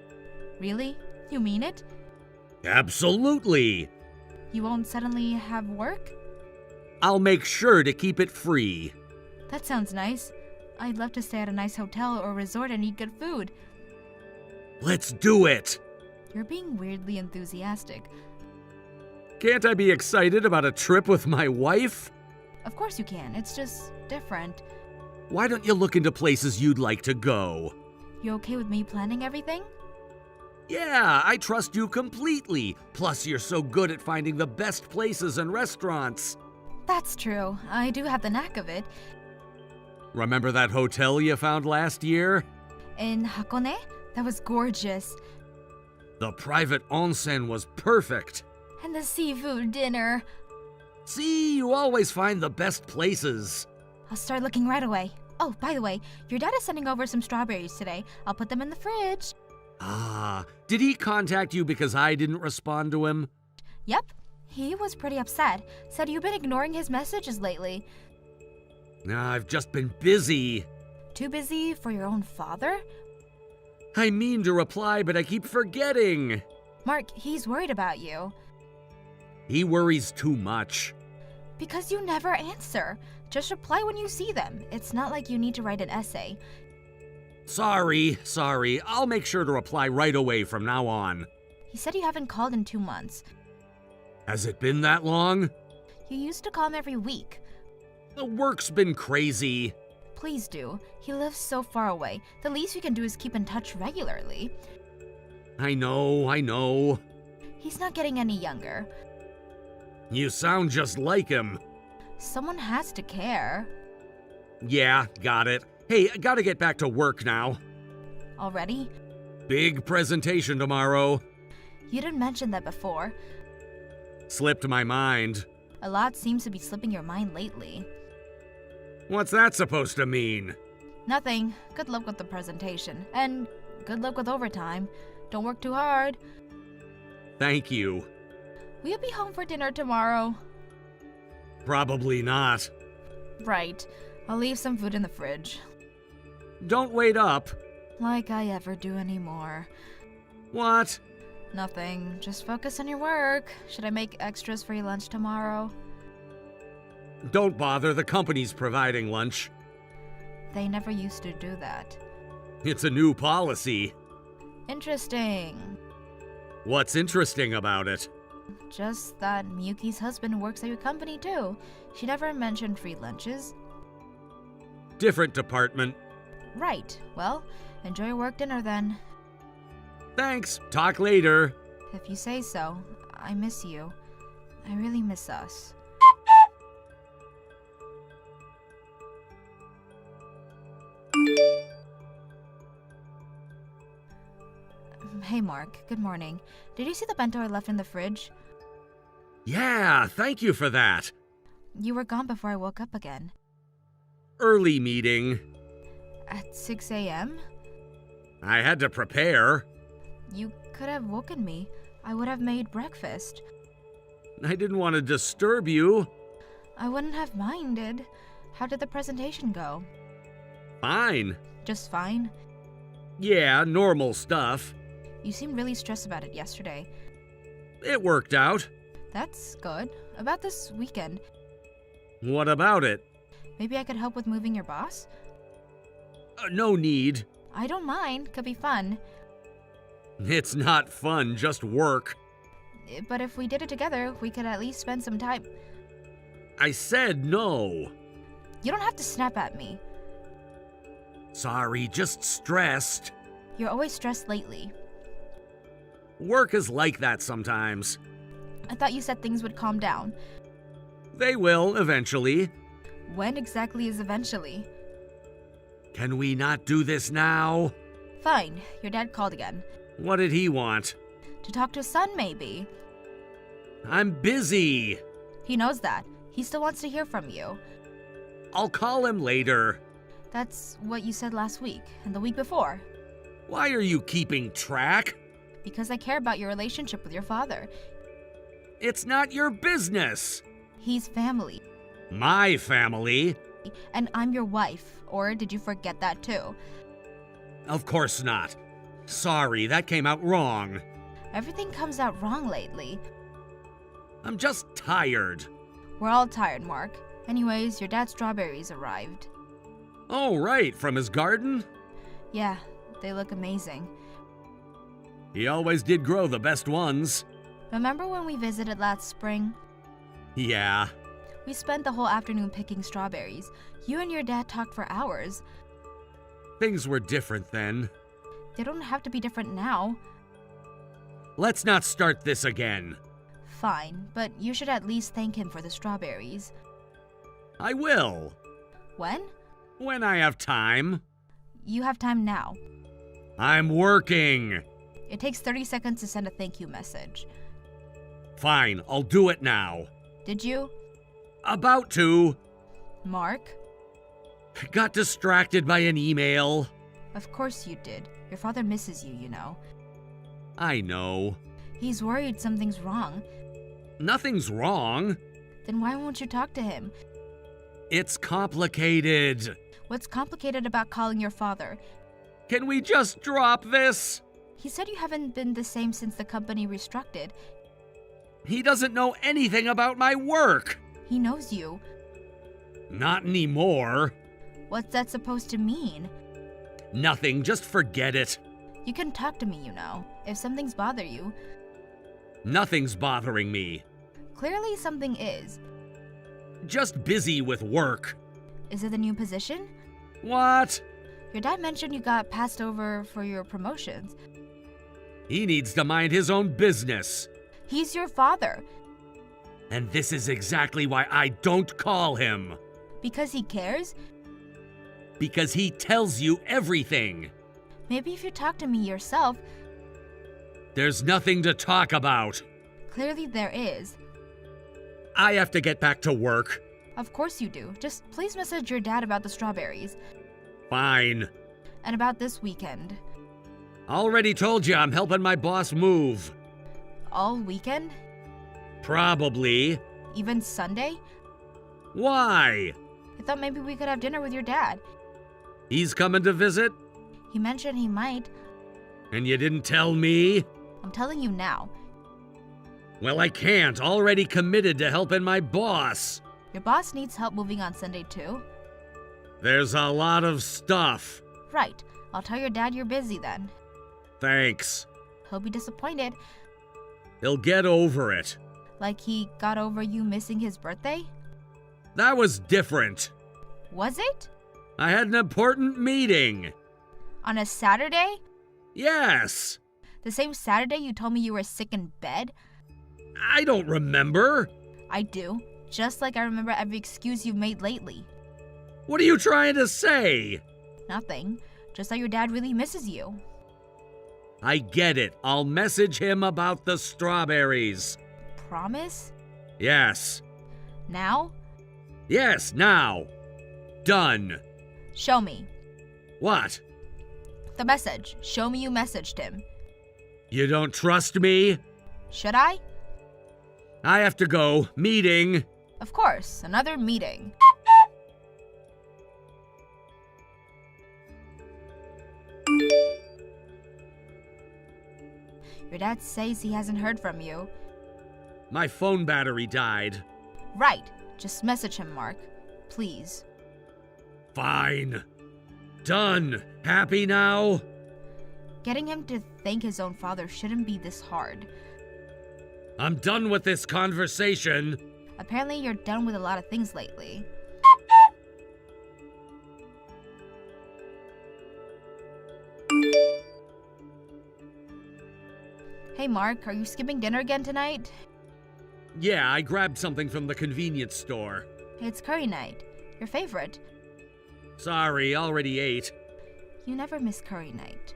Really? You mean it? Absolutely. You won't suddenly have work? I'll make sure to keep it free. That sounds nice. I'd love to stay at a nice hotel or resort and eat good food. Let's do it. You're being weirdly enthusiastic. Can't I be excited about a trip with my wife? Of course you can. It's just different. Why don't you look into places you'd like to go? You okay with me planning everything? Yeah, I trust you completely. Plus, you're so good at finding the best places and restaurants. That's true. I do have the knack of it. Remember that hotel you found last year? In Hakone? That was gorgeous. The private onsen was perfect. And the seafood dinner. See, you always find the best places. I'll start looking right away. Oh, by the way, your dad is sending over some strawberries today. I'll put them in the fridge. Did he contact you because I didn't respond to him? Yep. He was pretty upset. Said you've been ignoring his messages lately. I've just been busy. Too busy for your own father? I mean to reply, but I keep forgetting. Mark, he's worried about you. He worries too much. Because you never answer. Just reply when you see them. It's not like you need to write an essay. Sorry. I'll make sure to reply right away from now on. He said you haven't called in 2 months. Has it been that long? You used to call him every week. The work's been crazy. Please do. He lives so far away. The least we can do is keep in touch regularly. I know. He's not getting any younger. You sound just like him. Someone has to care. Yeah, got it. Hey, I gotta get back to work now. Already? Big presentation tomorrow. You didn't mention that before. Slipped my mind. A lot seems to be slipping your mind lately. What's that supposed to mean? Nothing. Good luck with the presentation. And good luck with overtime. Don't work too hard. Thank you. Will you be home for dinner tomorrow? Probably not. Right. I'll leave some food in the fridge. Don't wait up. Like I ever do anymore. What? Nothing. Just focus on your work. Should I make extras for your lunch tomorrow? Don't bother, the company's providing lunch. They never used to do that. It's a new policy. Interesting. What's interesting about it? Just that Miyuki's husband works at your company too. She never mentioned free lunches. Different department. Right. Well, enjoy your work dinner then. Thanks. Talk later. If you say so. I miss you. I really miss us. Hey Mark, good morning. Did you see the bento I left in the fridge? Yeah, thank you for that. You were gone before I woke up again. Early meeting. At 6 a.m.? I had to prepare. You could have woken me. I would have made breakfast. I didn't want to disturb you. I wouldn't have minded. How did the presentation go? Fine. Just fine? Yeah, normal stuff. You seemed really stressed about it yesterday. It worked out. That's good. About this weekend, What about it? maybe I could help with moving your boss? No need. I don't mind. Could be fun. It's not fun, just work. But if we did it together, we could at least spend some time. I said no. You don't have to snap at me. Sorry, just stressed. You're always stressed lately. Work is like that sometimes. I thought you said things would calm down. They will, eventually. When exactly is eventually? Can we not do this now? Fine, your dad called again. What did he want? To talk to his son, maybe. I'm busy. He knows that. He still wants to hear from you. I'll call him later. That's what you said last week, and the week before. Why are you keeping track? Because I care about your relationship with your father. It's not your business. He's family. My family? And I'm your wife. Or did you forget that too? Of course not. Sorry, that came out wrong. Everything comes out wrong lately. I'm just tired. We're all tired, Mark. Anyways, your dad's strawberries arrived. Oh, right, from his garden? Yeah, they look amazing. He always did grow the best ones. Remember when we visited last spring? Yeah. We spent the whole afternoon picking strawberries. You and your dad talked for hours. Things were different then. They don't have to be different now. Let's not start this again. Fine, but you should at least thank him for the strawberries. I will. When? When I have time. You have time now. I'm working. It takes 30 seconds to send a thank you message. Fine, I'll do it now. Did you? About to. Mark? Got distracted by an email. Of course you did. Your father misses you, you know. I know. He's worried something's wrong. Nothing's wrong. Then why won't you talk to him? It's complicated. What's complicated about calling your father? Can we just drop this? He said you haven't been the same since the company restructured. He doesn't know anything about my work. He knows you. Not anymore. What's that supposed to mean? Nothing, just forget it. You can talk to me, you know, if something's bother you. Nothing's bothering me. Clearly something is. Just busy with work. Is it the new position? What? Your dad mentioned you got passed over for your promotions. He needs to mind his own business. He's your father. And this is exactly why I don't call him. Because he cares? Because he tells you everything. Maybe if you talk to me yourself. There's nothing to talk about. Clearly there is. I have to get back to work. Of course you do. Just please message your dad about the strawberries. Fine. And about this weekend. Already told you I'm helping my boss move. All weekend? Probably. Even Sunday? Why? I thought maybe we could have dinner with your dad. He's coming to visit? He mentioned he might. And you didn't tell me? I'm telling you now. Well, I can't. Already committed to helping my boss. Your boss needs help moving on Sunday too? There's a lot of stuff. Right. I'll tell your dad you're busy then. Thanks. He'll be disappointed. He'll get over it. Like he got over you missing his birthday? That was different. Was it? I had an important meeting. On a Saturday? Yes. The same Saturday you told me you were sick in bed? I don't remember. I do. Just like I remember every excuse you've made lately. What are you trying to say? Nothing. Just that your dad really misses you. I get it. I'll message him about the strawberries. Promise? Yes. Now? Yes, now. Done. Show me. What? The message. Show me you messaged him. You don't trust me? Should I? I have to go. Meeting. Of course. Another meeting. Your dad says he hasn't heard from you. My phone battery died. Right. Just message him, Mark. Please. Fine. Done. Happy now? Getting him to thank his own father shouldn't be this hard. I'm done with this conversation. Apparently you're done with a lot of things lately. Hey Hey Mark, are you skipping dinner again tonight? Yeah, I grabbed something from the convenience store. It's curry night. Your favorite. Sorry, already ate. You never miss curry night.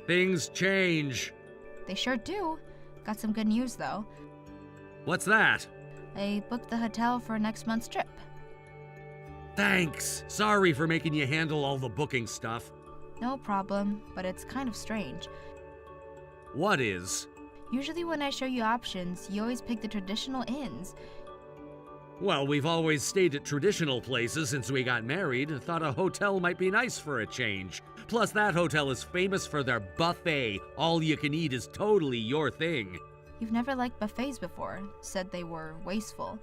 Things change. They sure do. Got some good news though. What's that? I booked the hotel for next month's trip. Thanks. Sorry for making you handle all the booking stuff. No problem, but it's kind of strange. What is? Usually when I show you options, you always pick the traditional inns. Well, we've always stayed at traditional places since we got married. Thought a hotel might be nice for a change. Plus, that hotel is famous for their buffet. All you can eat is totally your thing. You've never liked buffets before, said they were wasteful.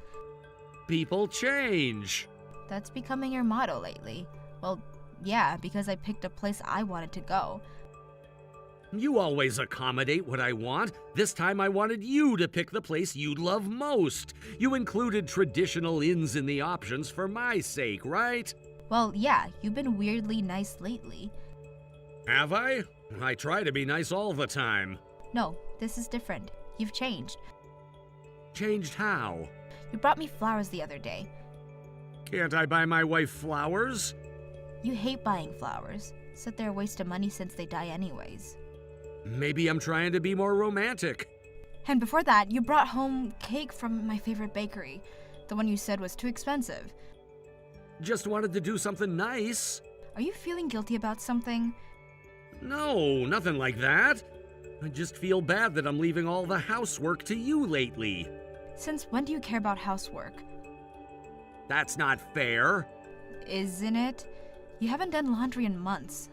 People change. That's becoming your motto lately. Well, yeah, because I picked a place I wanted to go. You always accommodate what I want. This time I wanted you to pick the place you'd love most. You included traditional inns in the options for my sake, right? Well, yeah, you've been weirdly nice lately. Have I? I try to be nice all the time. No, this is different. You've changed. Changed how? You brought me flowers the other day. Can't I buy my wife flowers? You hate buying flowers. Said they're a waste of money since they die anyways. Maybe I'm trying to be more romantic. And before that, you brought home cake from my favorite bakery. The one you said was too expensive. Just wanted to do something nice. Are you feeling guilty about something? No, nothing like that. I just feel bad that I'm leaving all the housework to you lately. Since when do you care about housework? That's not fair. Isn't it? You haven't done laundry in months.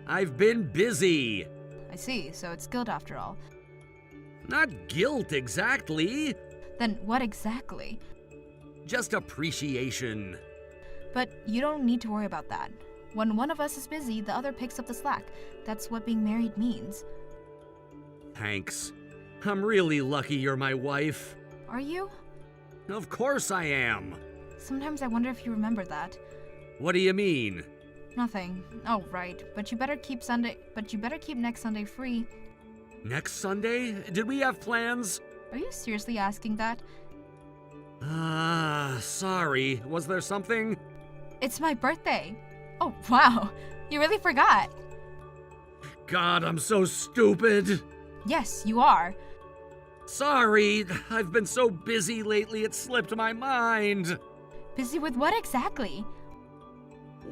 I've been busy. I see, so it's guilt after all. Not guilt exactly. Then what exactly? Just appreciation. But you don't need to worry about that. When one of us is busy, the other picks up the slack. That's what being married means. Thanks. I'm really lucky you're my wife. Are you? Of course I am. Sometimes I wonder if you remember that. What do you mean? Nothing. Oh, right. But you better keep next Sunday free. Next Sunday? Did we have plans? Are you seriously asking that? Sorry. Was there something? It's my birthday. Oh, wow. You really forgot. God, I'm so stupid. Yes, you are. Sorry. I've been so busy lately it slipped my mind. Busy with what exactly?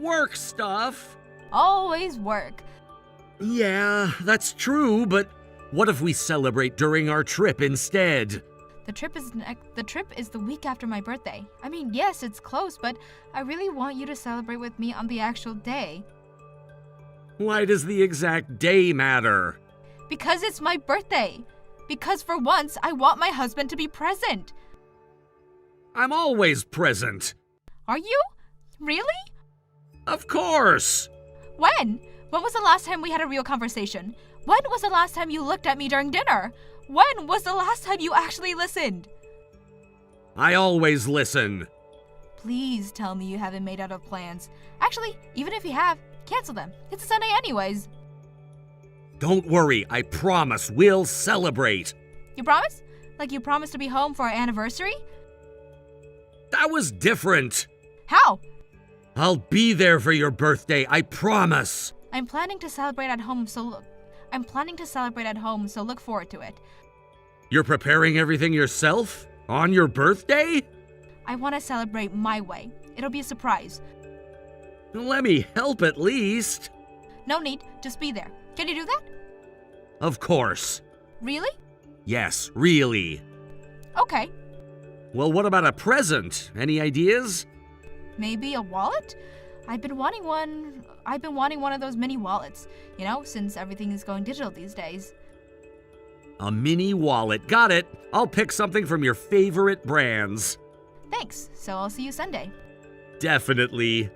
Work stuff. Always work. Yeah, that's true, but what if we celebrate during our trip instead? The trip is the week after my birthday. I mean, yes, it's close, but I really want you to celebrate with me on the actual day. Why does the exact day matter? Because it's my birthday. Because for once, I want my husband to be present. I'm always present. Are you? Really? Of course. When? When was the last time we had a real conversation? When was the last time you looked at me during dinner? When was the last time you actually listened? I always listen. Please tell me you haven't made out of plans. Actually, even if you have, cancel them. It's a Sunday anyways. Don't worry, I promise we'll celebrate. You promise? Like you promised to be home for our anniversary? That was different. How? I'll be there for your birthday, I promise. I'm planning to celebrate at home, so look forward to it. You're preparing everything yourself? On your birthday? I want to celebrate my way. It'll be a surprise. Let me help at least. No need, just be there. Can you do that? Of course. Really? Yes, really. Okay. Well, what about a present? Any ideas? Maybe a wallet? I've been wanting one of those mini wallets, since everything is going digital these days. A mini wallet. Got it. I'll pick something from your favorite brands. Thanks. So I'll see you Sunday. Definitely.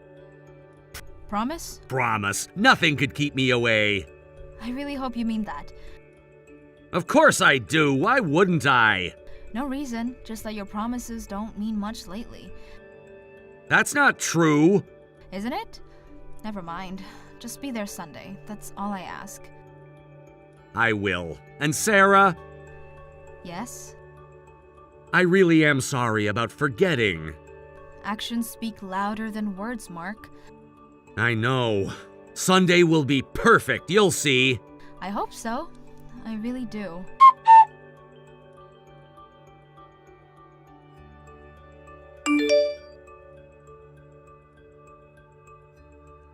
Promise? Promise. Nothing could keep me away. I really hope you mean that. Of course I do. Why wouldn't I? No reason, just that your promises don't mean much lately. That's not true. Isn't it? Never mind. Just be there Sunday. That's all I ask. I will. And Sarah, Yes? I really am sorry about forgetting. Actions speak louder than words, Mark. I know. Sunday will be perfect, you'll see. I hope so. I really do.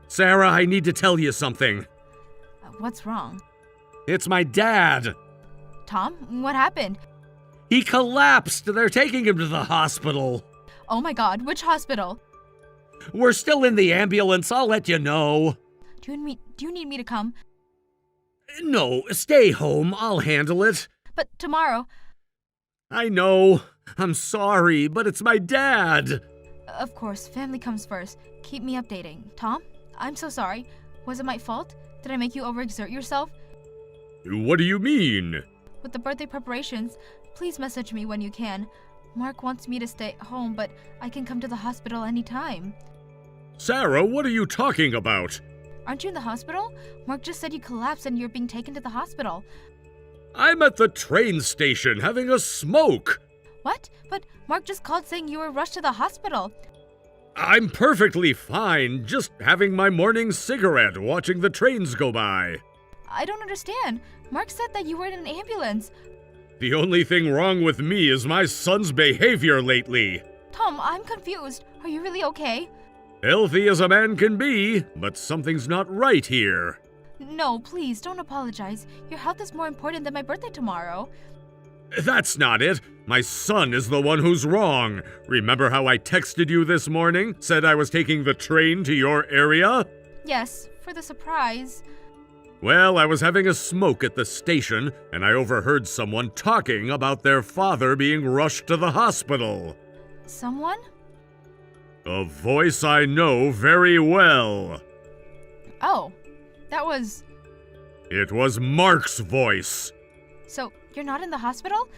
Sarah, I need to tell you something. What's wrong? It's my dad. Tom, what happened? He collapsed. They're taking him to the hospital. Oh my god, which hospital? We're still in the ambulance. I'll let you know. Do you need me to come? No, stay home. I'll handle it. But tomorrow. I know. I'm sorry, but it's my dad. Of course, family comes first. Keep me updating. Tom, I'm so sorry. Was it my fault? Did I make you overexert yourself? What do you mean? With the birthday preparations, please message me when you can. Mark wants me to stay home, but I can come to the hospital anytime. Sarah, what are you talking about? Aren't you in the hospital? Mark just said you collapsed and you're being taken to the hospital. I'm at the train station having a smoke. What? But Mark just called saying you were rushed to the hospital. I'm perfectly fine, just having my morning cigarette, watching the trains go by. I don't understand. Mark said that you were in an ambulance. The only thing wrong with me is my son's behavior lately. Tom, I'm confused. Are you really okay? Healthy as a man can be, but something's not right here. No, please, don't apologize. Your health is more important than my birthday tomorrow. That's not it. My son is the one who's wrong. Remember how I texted you this morning? Said I was taking the train to your area? Yes, for the surprise. Well, I was having a smoke at the station, and I overheard someone talking about their father being rushed to the hospital. Someone? A voice I know very well. Oh, that was... It was Mark's voice. So, you're not in the hospital?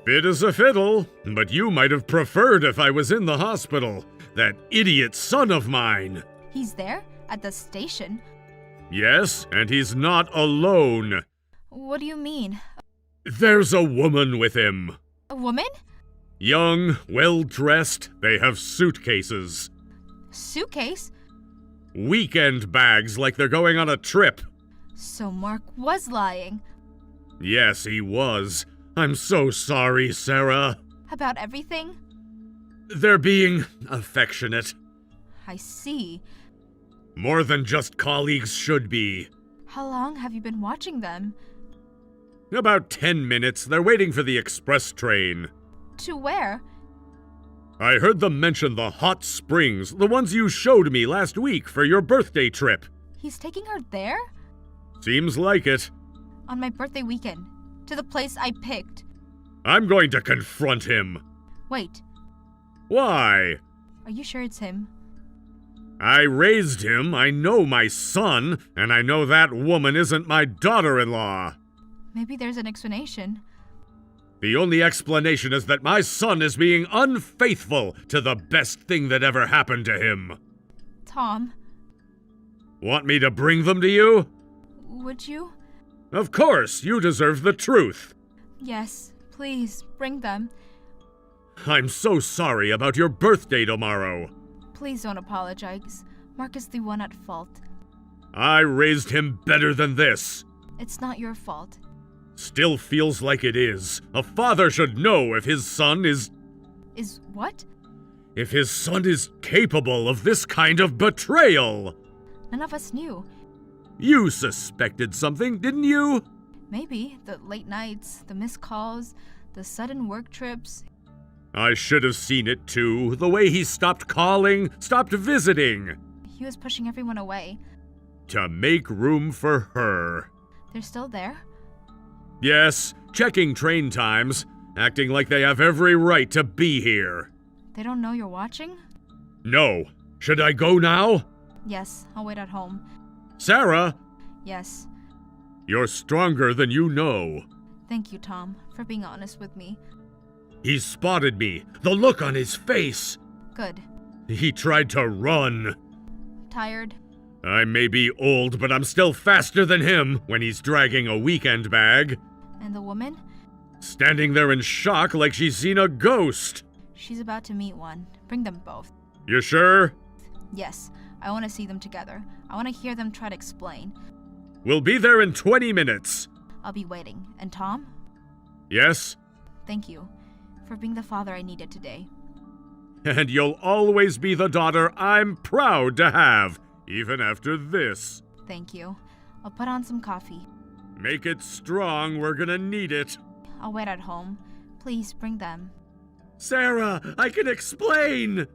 Fit as a fiddle, but you might have preferred if I was in the hospital. That idiot son of mine. He's there? At the station? Yes, and he's not alone. What do you mean? There's a woman with him. A woman? Young, well-dressed, they have suitcases. Suitcase? Weekend bags like they're going on a trip. So Mark was lying. Yes, he was. I'm so sorry, Sarah. About everything? They're being affectionate. I see. More than just colleagues should be. How long have you been watching them? About 10 minutes. They're waiting for the express train. To where? I heard them mention the hot springs, the ones you showed me last week for your birthday trip. He's taking her there? Seems like it. On my birthday weekend. To the place I picked. I'm going to confront him. Wait, Why? are you sure it's him? I raised him, I know my son, and I know that woman isn't my daughter-in-law. Maybe there's an explanation. The only explanation is that my son is being unfaithful to the best thing that ever happened to him. Tom, Want me to bring them to you? would you? Of course, you deserve the truth. Yes, please, bring them. I'm so sorry about your birthday tomorrow. Please don't apologize. Mark is the one at fault. I raised him better than this. It's not your fault. Still feels like it is. A father should know if his son is... Is what? if his son is capable of this kind of betrayal. None of us knew. You suspected something, didn't you? Maybe the late nights, the missed calls, the sudden work trips. I should have seen it too. The way he stopped calling, stopped visiting. He was pushing everyone away. To make room for her. They're still there? Yes, checking train times, acting like they have every right to be here. They don't know you're watching? No. Should I go now? Yes, I'll wait at home. Sarah, Yes. you're stronger than you know. Thank you, Tom, for being honest with me. He spotted me. The look on his face. Good. He tried to run. Tired? I may be old, but I'm still faster than him when he's dragging a weekend bag. And the woman? Standing there in shock like she's seen a ghost. She's about to meet one. Bring them both. You sure? Yes, I want to see them together. I want to hear them try to explain. We'll be there in 20 minutes. I'll be waiting. And Tom? Yes? Thank you for being the father I needed today. And you'll always be the daughter I'm proud to have, even after this. Thank you. I'll put on some coffee. Make it strong, we're gonna need it. I'll wait at home. Please bring them. Sarah, I can explain!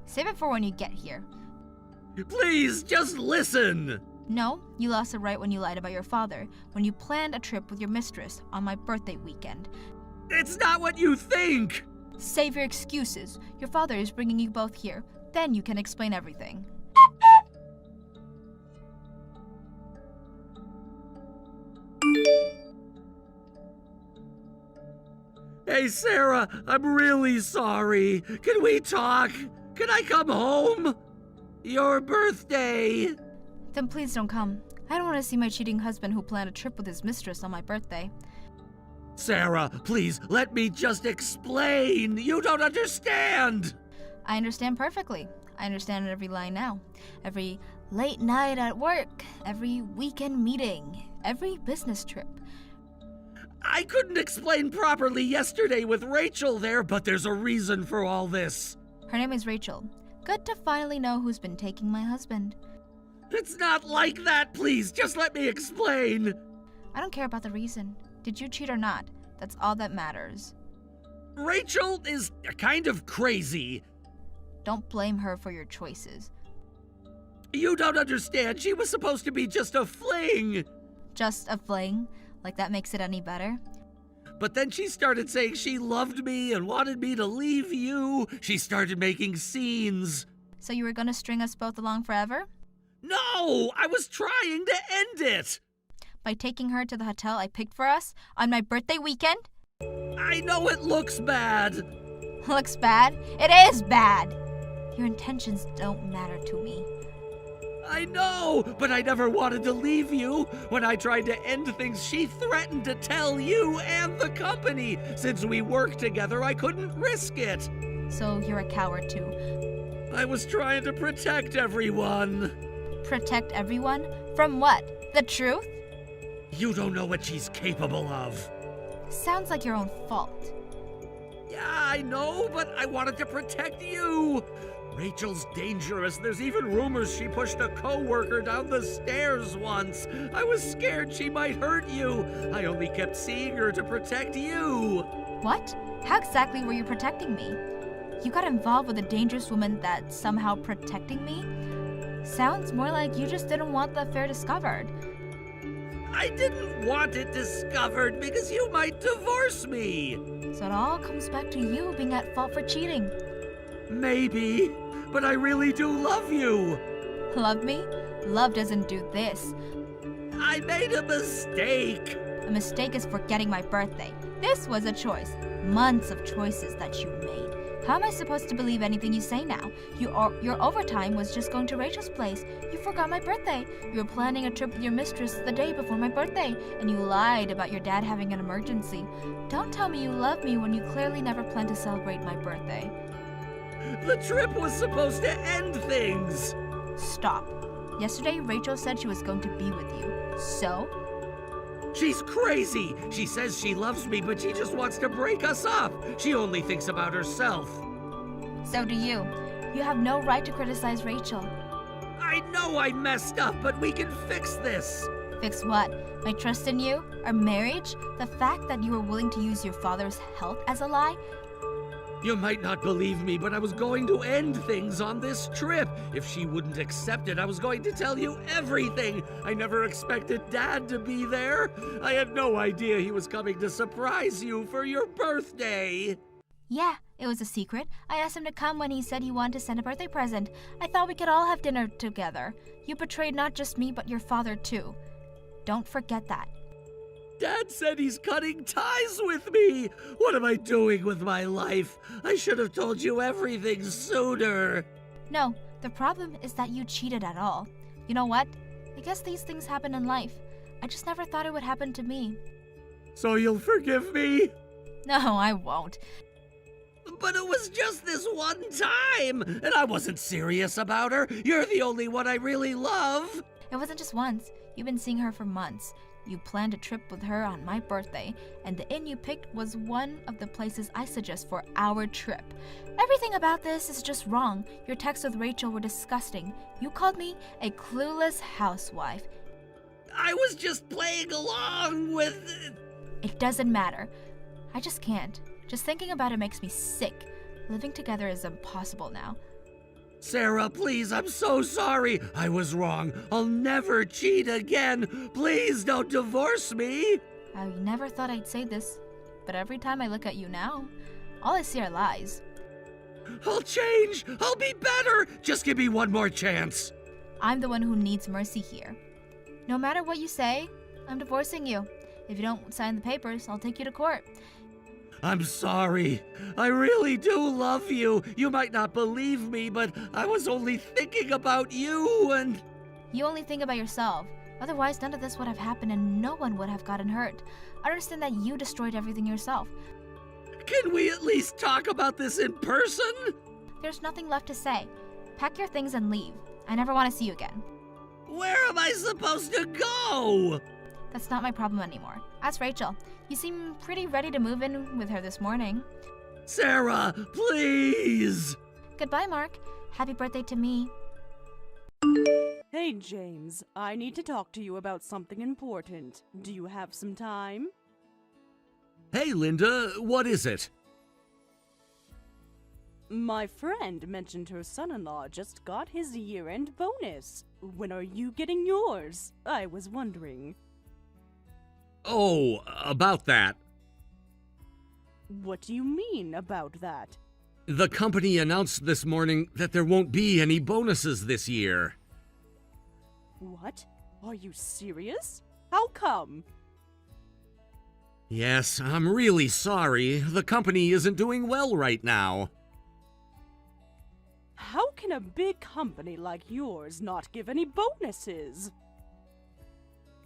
Save it for when you get here. Please, just listen! No, you lost it right when you lied about your father, when you planned a trip with your mistress on my birthday weekend. It's not what you think! Save your excuses. Your father is bringing you both here. Then you can explain everything. Hey, Sarah, I'm really sorry. Can we talk? Can I come home? Your birthday. Then please don't come. I don't want to see my cheating husband who planned a trip with his mistress on my birthday. Sarah, please, let me just explain. You don't understand. I understand perfectly. I understand every line now. Every late night at work, every weekend meeting, every business trip. I couldn't explain properly yesterday with Rachel there, but there's a reason for all this. Her name is Rachel. Good to finally know who's been taking my husband. It's not like that, please. Just let me explain. I don't care about the reason. Did you cheat or not? That's all that matters. Rachel is kind of crazy. Don't blame her for your choices. You don't understand. She was supposed to be just a fling. Just a fling? Like that makes it any better? But then she started saying she loved me and wanted me to leave you. She started making scenes. So you were gonna string us both along forever? No! I was trying to end it! By taking her to the hotel I picked for us on my birthday weekend? I know it looks bad. Looks bad? It is bad! Your intentions don't matter to me. I know, but I never wanted to leave you. When I tried to end things, she threatened to tell you and the company. Since we work together, I couldn't risk it. So you're a coward too. I was trying to protect everyone. Protect everyone? From what? The truth? You don't know what she's capable of. Sounds like your own fault. Yeah, I know, but I wanted to protect you. Rachel's dangerous. There's even rumors she pushed a co-worker down the stairs once. I was scared she might hurt you. I only kept seeing her to protect you. What? How exactly were you protecting me? You got involved with a dangerous woman that's somehow protecting me? Sounds more like you just didn't want the affair discovered. I didn't want it discovered because you might divorce me. So it all comes back to you being at fault for cheating. Maybe, but I really do love you. Love me? Love doesn't do this. I made a mistake. A mistake is forgetting my birthday. This was a choice. Months of choices that you made. How am I supposed to believe anything you say now? Your overtime was just going to Rachel's place. You forgot my birthday. You were planning a trip with your mistress the day before my birthday, and you lied about your dad having an emergency. Don't tell me you love me when you clearly never planned to celebrate my birthday. The trip was supposed to end things. Stop. Yesterday, Rachel said she was going to be with you. So? She's crazy. She says she loves me, but she just wants to break us up. She only thinks about herself. So do you. You have no right to criticize Rachel. I know I messed up, but we can fix this. Fix what? My trust in you? Our marriage? The fact that you were willing to use your father's health as a lie? You might not believe me, but I was going to end things on this trip. If she wouldn't accept it, I was going to tell you everything. I never expected Dad to be there. I had no idea he was coming to surprise you for your birthday. Yeah, it was a secret. I asked him to come when he said he wanted to send a birthday present. I thought we could all have dinner together. You betrayed not just me, but your father too. Don't forget that. Dad said he's cutting ties with me. What am I doing with my life? I should have told you everything sooner. No, the problem is that you cheated at all. You know what? I guess these things happen in life. I just never thought it would happen to me. So you'll forgive me? No, I won't. But it was just this one time, and I wasn't serious about her. You're the only one I really love. It wasn't just once. You've been seeing her for months. You planned a trip with her on my birthday, and the inn you picked was one of the places I suggest for our trip. Everything about this is just wrong. Your texts with Rachel were disgusting. You called me a clueless housewife. I was just playing along with... It doesn't matter. I just can't. Just thinking about it makes me sick. Living together is impossible now. Sarah, please, I'm so sorry. I was wrong. I'll never cheat again. Please don't divorce me. I never thought I'd say this, but every time I look at you now, all I see are lies. I'll change. I'll be better. Just give me one more chance. I'm the one who needs mercy here. No matter what you say, I'm divorcing you. If you don't sign the papers, I'll take you to court. I'm sorry. I really do love you. You might not believe me, but I was only thinking about you and... You only think about yourself. Otherwise, none of this would have happened and no one would have gotten hurt. I understand that you destroyed everything yourself. Can we at least talk about this in person? There's nothing left to say. Pack your things and leave. I never want to see you again. Where am I supposed to go? That's not my problem anymore. Ask Rachel. You seem pretty ready to move in with her this morning. Sarah, please! Goodbye, Mark. Happy birthday to me. Hey, James. I need to talk to you about something important. Do you have some time? Hey, Linda, what is it? My friend mentioned her son-in-law just got his year-end bonus. When are you getting yours? I was wondering. Oh, about that. What do you mean about that? The company announced this morning that there won't be any bonuses this year. What? Are you serious? How come? Yes, I'm really sorry. The company isn't doing well right now. How can a big company like yours not give any bonuses?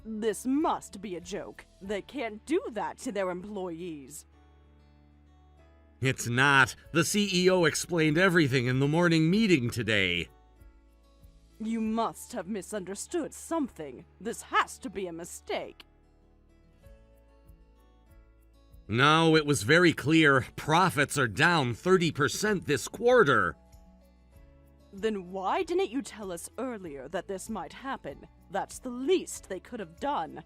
This must be a joke. They can't do that to their employees. It's not. The CEO explained everything in the morning meeting today. You must have misunderstood something. This has to be a mistake. No, it was very clear. Profits are down 30% this quarter. Then why didn't you tell us earlier that this might happen? That's the least they could have done.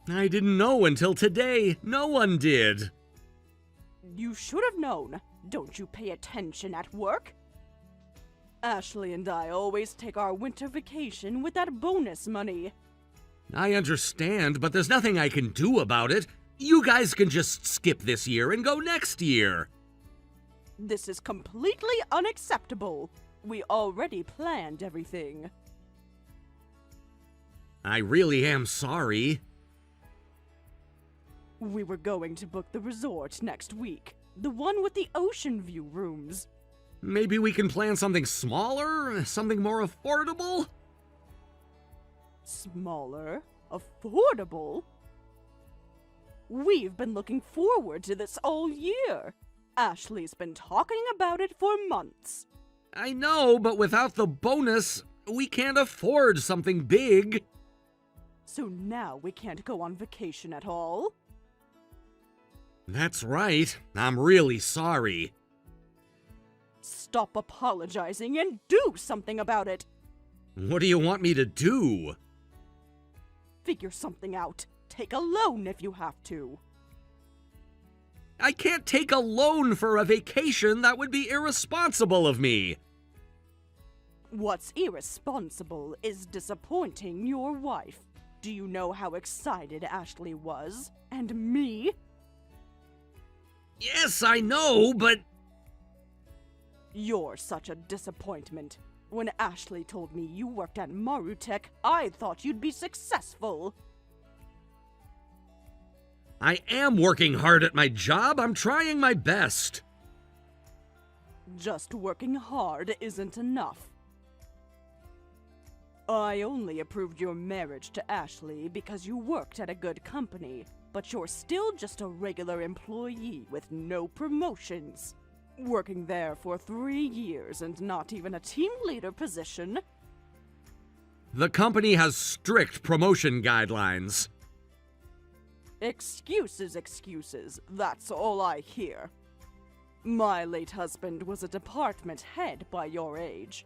I didn't know until today. No one did. You should have known. Don't you pay attention at work? Ashley and I always take our winter vacation with that bonus money. I understand, but there's nothing I can do about it. You guys can just skip this year and go next year. This is completely unacceptable. We already planned everything. I really am sorry. We were going to book the resort next week. The one with the ocean view rooms. Maybe we can plan something smaller? Something more affordable? Smaller? Affordable? We've been looking forward to this all year. Ashley's been talking about it for months. I know, but without the bonus, we can't afford something big. So now we can't go on vacation at all? That's right. I'm really sorry. Stop apologizing and do something about it. What do you want me to do? Figure something out. Take a loan if you have to. I can't take a loan for a vacation. That would be irresponsible of me. What's irresponsible is disappointing your wife. Do you know how excited Ashley was? And me? Yes, I know, but... You're such a disappointment. When Ashley told me you worked at Marital, I thought you'd be successful. I am working hard at my job. I'm trying my best. Just working hard isn't enough. I only approved your marriage to Ashley because you worked at a good company, but you're still just a regular employee with no promotions. Working there for 3 years and not even a team leader position. The company has strict promotion guidelines. Excuses, excuses. That's all I hear. My late husband was a department head by your age.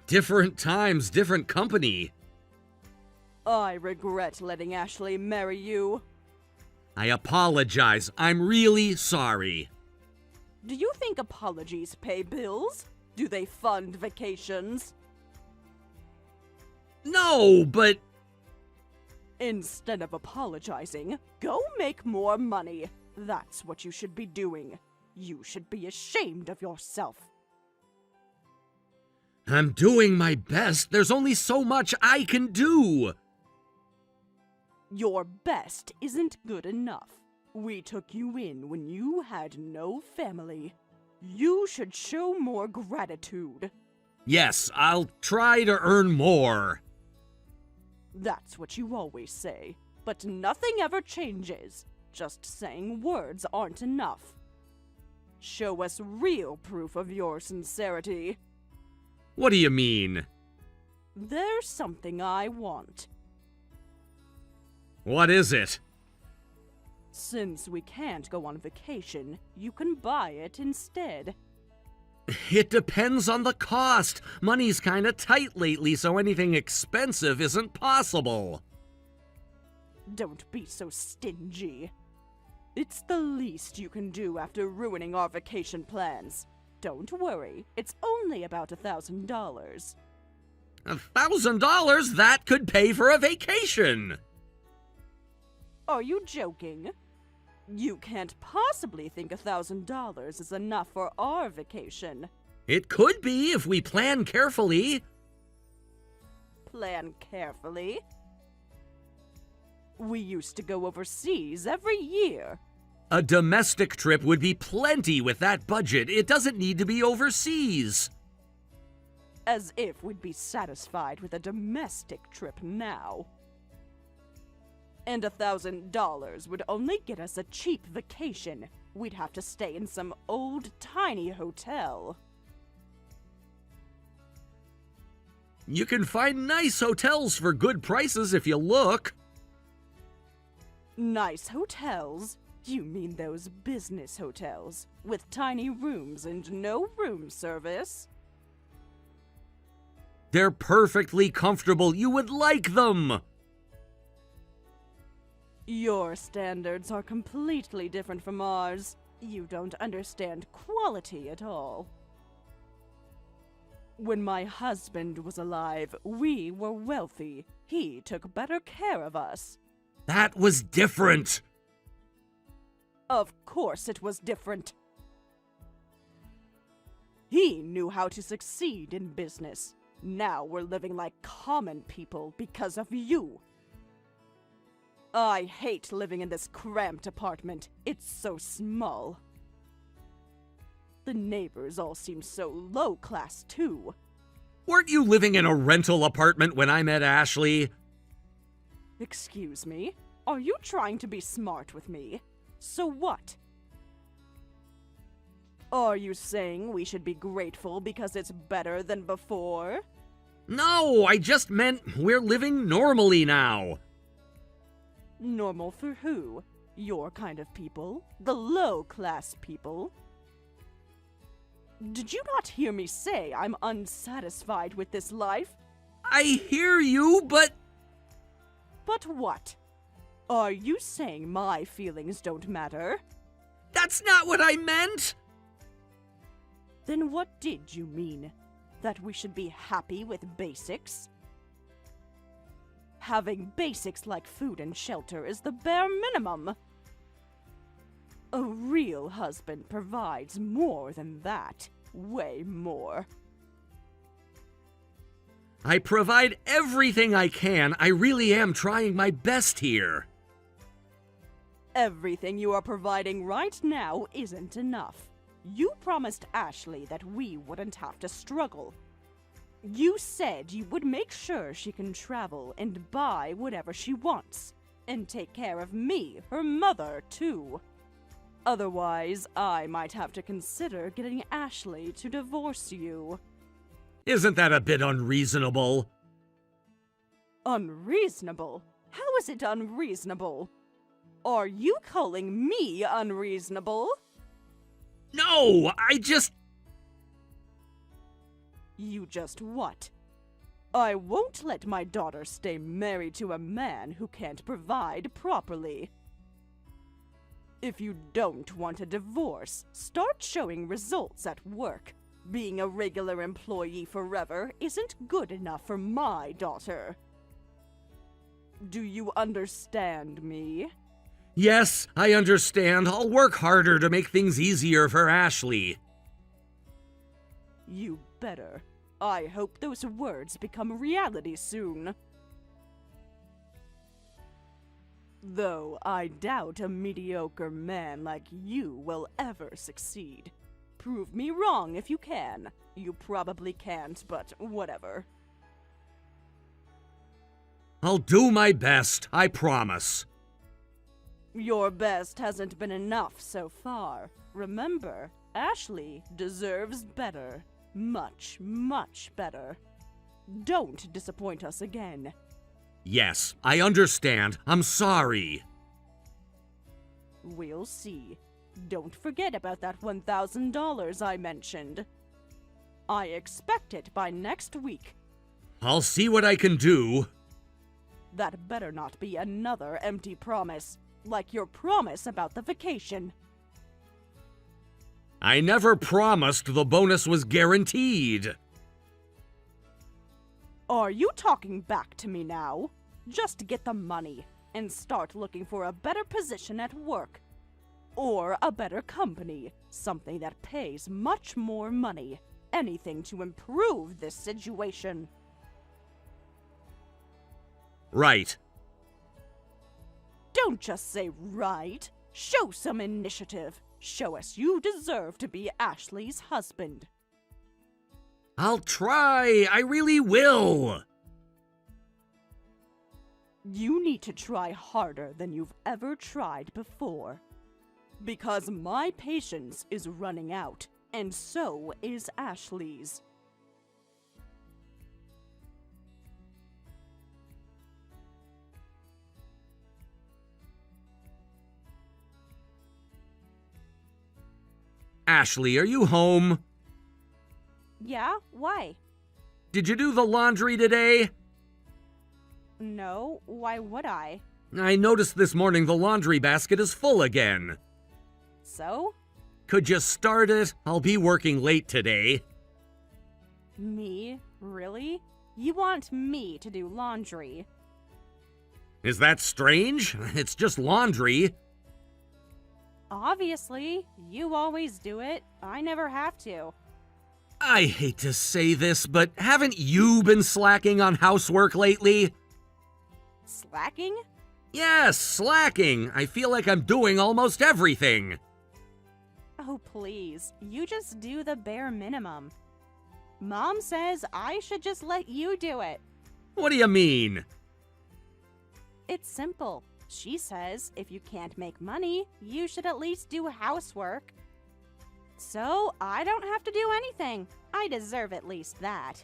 Different times, different company. I regret letting Ashley marry you. I apologize. I'm really sorry. Do you think apologies pay bills? Do they fund vacations? No, but... Instead of apologizing, go make more money. That's what you should be doing. You should be ashamed of yourself. I'm doing my best. There's only so much I can do. Your best isn't good enough. We took you in when you had no family. You should show more gratitude. Yes, I'll try to earn more. That's what you always say, but nothing ever changes. Just saying words aren't enough. Show us real proof of your sincerity. What do you mean? There's something I want. What is it? Since we can't go on vacation, you can buy it instead. It depends on the cost. Money's kinda tight lately, so anything expensive isn't possible. Don't be so stingy. It's the least you can do after ruining our vacation plans. Don't worry, it's only about $1,000. $1,000? That could pay for a vacation! Are you joking? You can't possibly think $1,000 is enough for our vacation. It could be if we plan carefully. Plan carefully? We used to go overseas every year. A domestic trip would be plenty with that budget. It doesn't need to be overseas. As if we'd be satisfied with a domestic trip now. And $1,000 would only get us a cheap vacation. We'd have to stay in some old, tiny hotel. You can find nice hotels for good prices if you look. Nice hotels? You mean those business hotels, with tiny rooms and no room service? They're perfectly comfortable. You would like them. Your standards are completely different from ours. You don't understand quality at all. When my husband was alive, we were wealthy. He took better care of us. That was different. Of course it was different. He knew how to succeed in business. Now we're living like common people because of you. I hate living in this cramped apartment. It's so small. The neighbors all seem so low class, too. Weren't you living in a rental apartment when I met Ashley? Excuse me? Are you trying to be smart with me? So what? Are you saying we should be grateful because it's better than before? No, I just meant we're living normally now. Normal for who? Your kind of people? The low-class people? Did you not hear me say I'm unsatisfied with this life? I hear you, but... But what? Are you saying my feelings don't matter? That's not what I meant! Then what did you mean? That we should be happy with basics? Having basics like food and shelter is the bare minimum. A real husband provides more than that. Way more. I provide everything I can. I really am trying my best here. Everything you are providing right now isn't enough. You promised Ashley that we wouldn't have to struggle. You said you would make sure she can travel and buy whatever she wants, and take care of me, her mother, too. Otherwise, I might have to consider getting Ashley to divorce you. Isn't that a bit unreasonable? Unreasonable? How is it unreasonable? Are you calling me unreasonable? No, I just... You just what? I won't let my daughter stay married to a man who can't provide properly. If you don't want a divorce, start showing results at work. Being a regular employee forever isn't good enough for my daughter. Do you understand me? Yes, I understand. I'll work harder to make things easier for Ashley. You better. I hope those words become reality soon. Though I doubt a mediocre man like you will ever succeed. Prove me wrong if you can. You probably can't, but whatever. I'll do my best, I promise. Your best hasn't been enough so far. Remember, Ashley deserves better. Much, much better. Don't disappoint us again. Yes, I understand. I'm sorry. We'll see. Don't forget about that $1,000 I mentioned. I expect it by next week. I'll see what I can do. That better not be another empty promise, like your promise about the vacation. I never promised the bonus was guaranteed. Are you talking back to me now? Just get the money and start looking for a better position at work. Or a better company, something that pays much more money. Anything to improve this situation. Right. Don't just say right. Show some initiative. Show us you deserve to be Ashley's husband. I'll try. I really will. You need to try harder than you've ever tried before. Because my patience is running out, and so is Ashley's. Ashley, are you home? Yeah? Why? Did you do the laundry today? No, why would I? I noticed this morning the laundry basket is full again. So? Could you start it? I'll be working late today. Me? Really? You want me to do laundry? Is that strange? It's just laundry. Obviously, you always do it. I never have to. I hate to say this, but haven't you been slacking on housework lately? Slacking? Yes, slacking. I feel like I'm doing almost everything. Oh, please. You just do the bare minimum. Mom says I should just let you do it. What do you mean? It's simple. She says if you can't make money, you should at least do housework. So I don't have to do anything. I deserve at least that.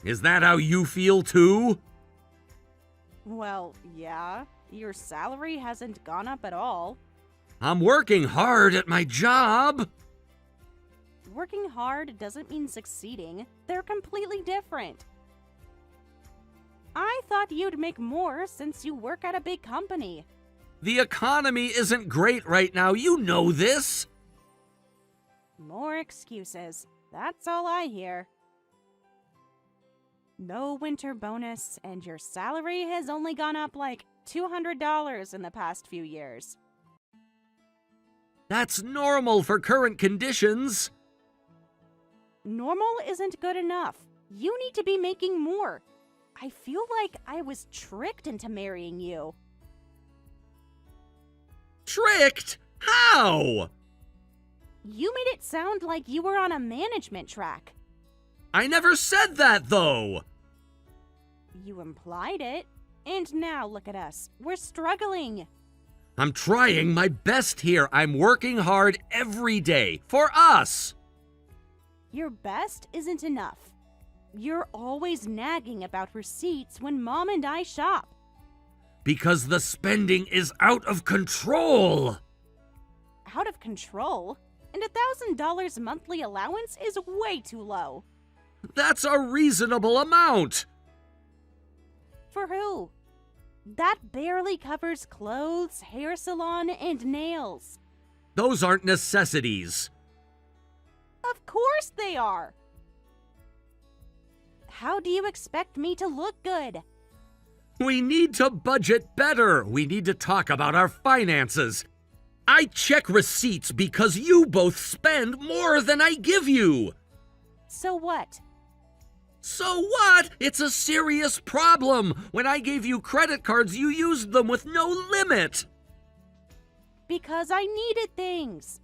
Is that how you feel too? Well, yeah. Your salary hasn't gone up at all. I'm working hard at my job. Working hard doesn't mean succeeding. They're completely different. I thought you'd make more since you work at a big company. The economy isn't great right now. You know this. More excuses. That's all I hear. No winter bonus, and your salary has only gone up like $200 in the past few years. That's normal for current conditions. Normal isn't good enough. You need to be making more. I feel like I was tricked into marrying you. Tricked? How? You made it sound like you were on a management track. I never said that, though! You implied it. And now look at us. We're struggling. I'm trying my best here. I'm working hard every day. For us! Your best isn't enough. You're always nagging about receipts when Mom and I shop. Because the spending is out of control! Out of control? And $1,000 monthly allowance is way too low. That's a reasonable amount! For who? That barely covers clothes, hair salon, and nails. Those aren't necessities. Of course they are! How do you expect me to look good? We need to budget better. We need to talk about our finances. I check receipts because you both spend more than I give you. So what? So what? It's a serious problem. When I gave you credit cards, you used them with no limit. Because I needed things.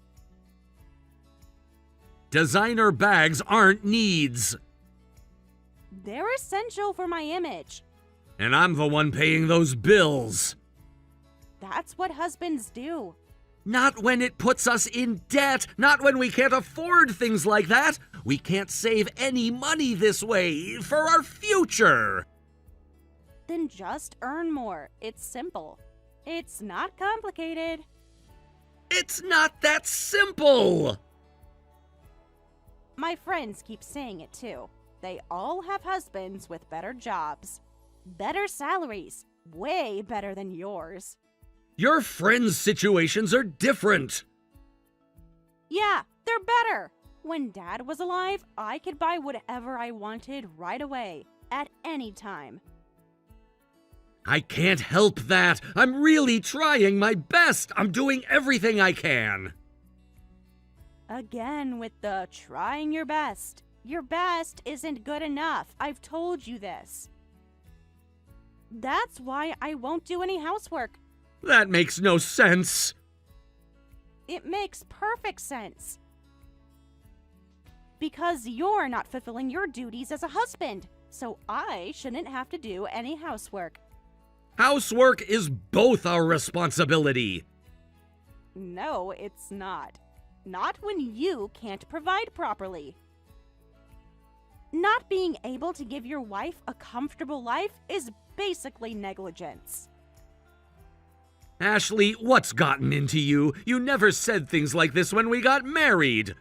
Designer bags aren't needs. They're essential for my image. And I'm the one paying those bills. That's what husbands do. Not when it puts us in debt. Not when we can't afford things like that. We can't save any money this way for our future. Then just earn more. It's simple. It's not complicated. It's not that simple. My friends keep saying it too. They all have husbands with better jobs. Better salaries. Way better than yours. Your friends' situations are different. Yeah, they're better. When Dad was alive, I could buy whatever I wanted right away, at any time. I can't help that. I'm really trying my best. I'm doing everything I can. Again with the trying your best. Your best isn't good enough. I've told you this. That's why I won't do any housework. That makes no sense. It makes perfect sense. Because you're not fulfilling your duties as a husband, so I shouldn't have to do any housework. Housework is both our responsibility. No, it's not. Not when you can't provide properly. Not being able to give your wife a comfortable life is basically negligence. Ashley, what's gotten into you? You never said things like this when we got married.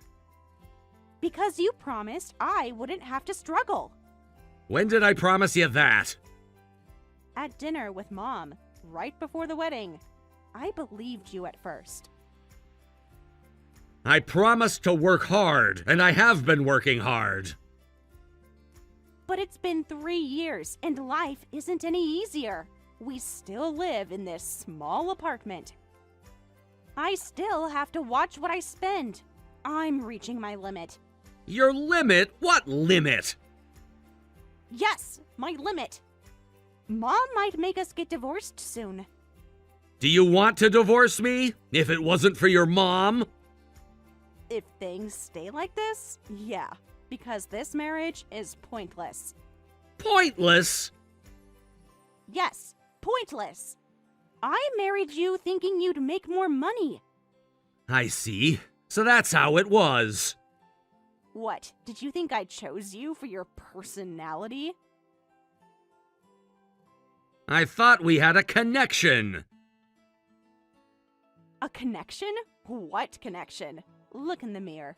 Because you promised I wouldn't have to struggle. When did I promise you that? At dinner with Mom, right before the wedding. I believed you at first. I promised to work hard, and I have been working hard. But it's been 3 years, and life isn't any easier. We still live in this small apartment. I still have to watch what I spend. I'm reaching my limit. Your limit? What limit? Yes, my limit. Mom might make us get divorced soon. Do you want to divorce me? If it wasn't for your mom? If things stay like this, yeah. Because this marriage is pointless. Pointless? Yes, pointless. I married you thinking you'd make more money. I see. So that's how it was. What, did you think I chose you for your personality? I thought we had a connection. A connection? What connection? Look in the mirror.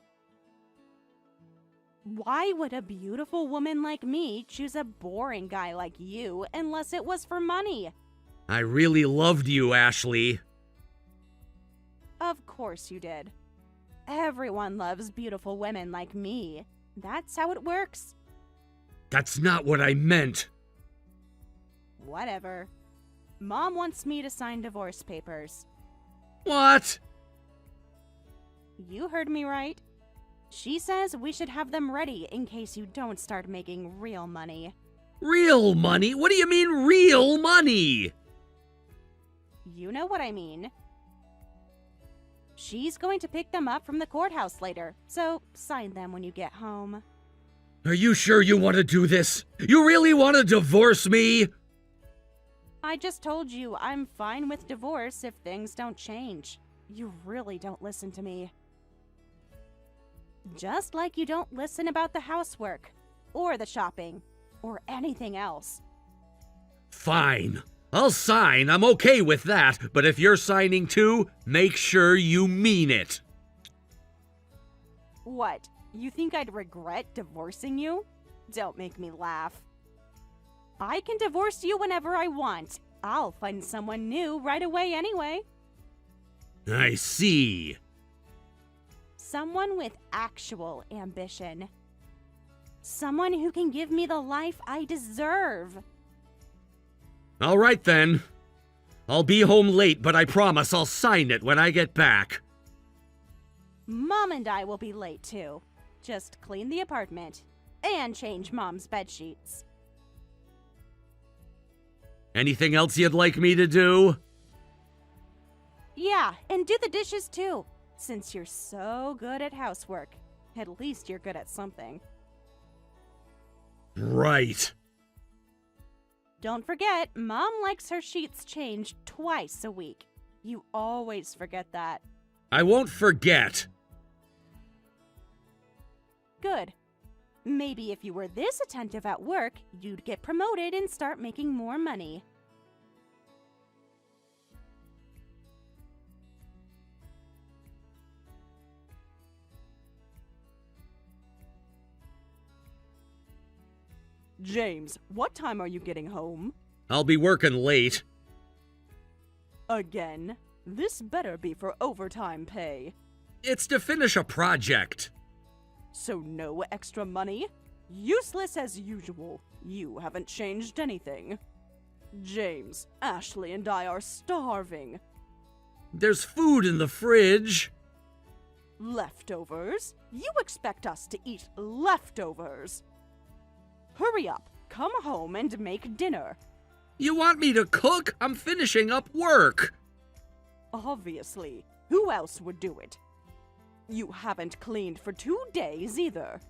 Why would a beautiful woman like me choose a boring guy like you unless it was for money? I really loved you, Ashley. Of course you did. Everyone loves beautiful women like me. That's how it works. That's not what I meant. Whatever. Mom wants me to sign divorce papers. What? You heard me right. She says we should have them ready in case you don't start making real money. Real money? What do you mean, real money? You know what I mean. She's going to pick them up from the courthouse later, so sign them when you get home. Are you sure you want to do this? You really want to divorce me? I just told you I'm fine with divorce if things don't change. You really don't listen to me. Just like you don't listen about the housework, or the shopping, or anything else. Fine. I'll sign. I'm okay with that. But if you're signing too, make sure you mean it. What? You think I'd regret divorcing you? Don't make me laugh. I can divorce you whenever I want. I'll find someone new right away anyway. I see. Someone with actual ambition. Someone who can give me the life I deserve. All right then. I'll be home late, but I promise I'll sign it when I get back. Mom and I will be late too. Just clean the apartment and change Mom's bedsheets. Anything else you'd like me to do? Yeah, and do the dishes too. Since you're so good at housework, at least you're good at something. Right. Don't forget, Mom likes her sheets changed twice a week. You always forget that. I won't forget. Good. Maybe if you were this attentive at work, you'd get promoted and start making more money. James, what time are you getting home? I'll be working late. Again? This better be for overtime pay. It's to finish a project. So no extra money? Useless as usual. You haven't changed anything. James, Ashley and I are starving. There's food in the fridge. Leftovers? You expect us to eat leftovers? Hurry up, come home and make dinner. You want me to cook? I'm finishing up work. Obviously. Who else would do it? You haven't cleaned for 2 days either.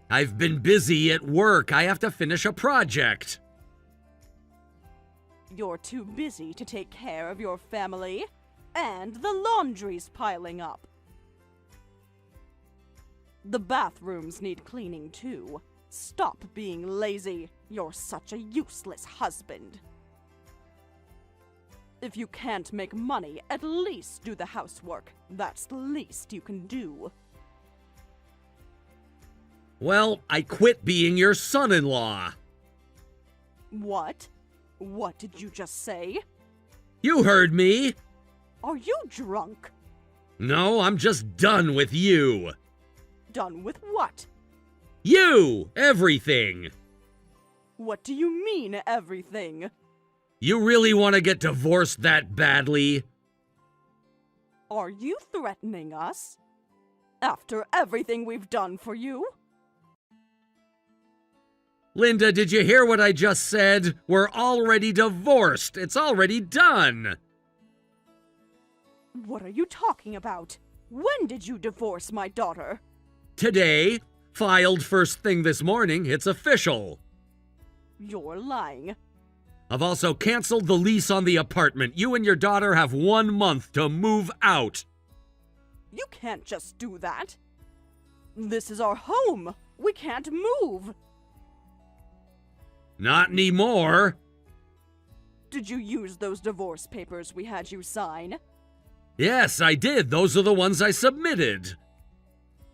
I've been busy at work. I have to finish a project. You're too busy to take care of your family, and the laundry's piling up. The bathrooms need cleaning too. Stop being lazy. You're such a useless husband. If you can't make money, at least do the housework. That's the least you can do. Well, I quit being your son-in-law. What? What did you just say? You heard me. Are you drunk? No, I'm just done with you. Done with what? You! Everything! What do you mean, everything? You really want to get divorced that badly? Are you threatening us? After everything we've done for you? Linda, did you hear what I just said? We're already divorced. It's already done. What are you talking about? When did you divorce my daughter? Today, filed first thing this morning, it's official. You're lying. I've also canceled the lease on the apartment. You and your daughter have 1 month to move out. You can't just do that. This is our home. We can't move. Not anymore. Did you use those divorce papers we had you sign? Yes, I did. Those are the ones I submitted.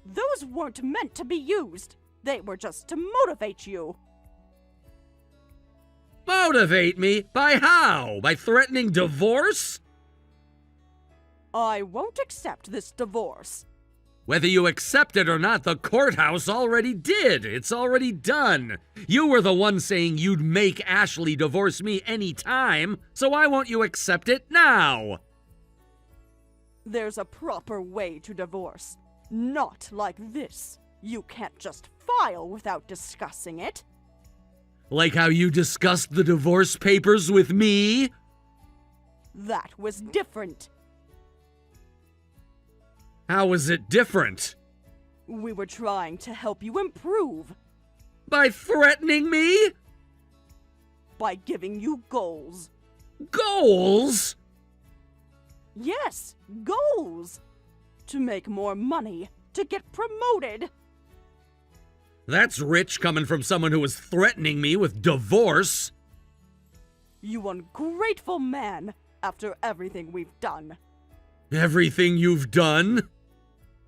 Those weren't meant to be used. They were just to motivate you. Motivate me? By how? By threatening divorce? I won't accept this divorce. Whether you accept it or not, the courthouse already did. It's already done. You were the one saying you'd make Ashley divorce me any time, so why won't you accept it now? There's a proper way to divorce. Not like this. You can't just file without discussing it. Like how you discussed the divorce papers with me? That was different. How was it different? We were trying to help you improve. By threatening me? By giving you goals. Goals? Yes, goals! To make more money, to get promoted. That's rich coming from someone who was threatening me with divorce. You ungrateful man, after everything we've done. Everything you've done?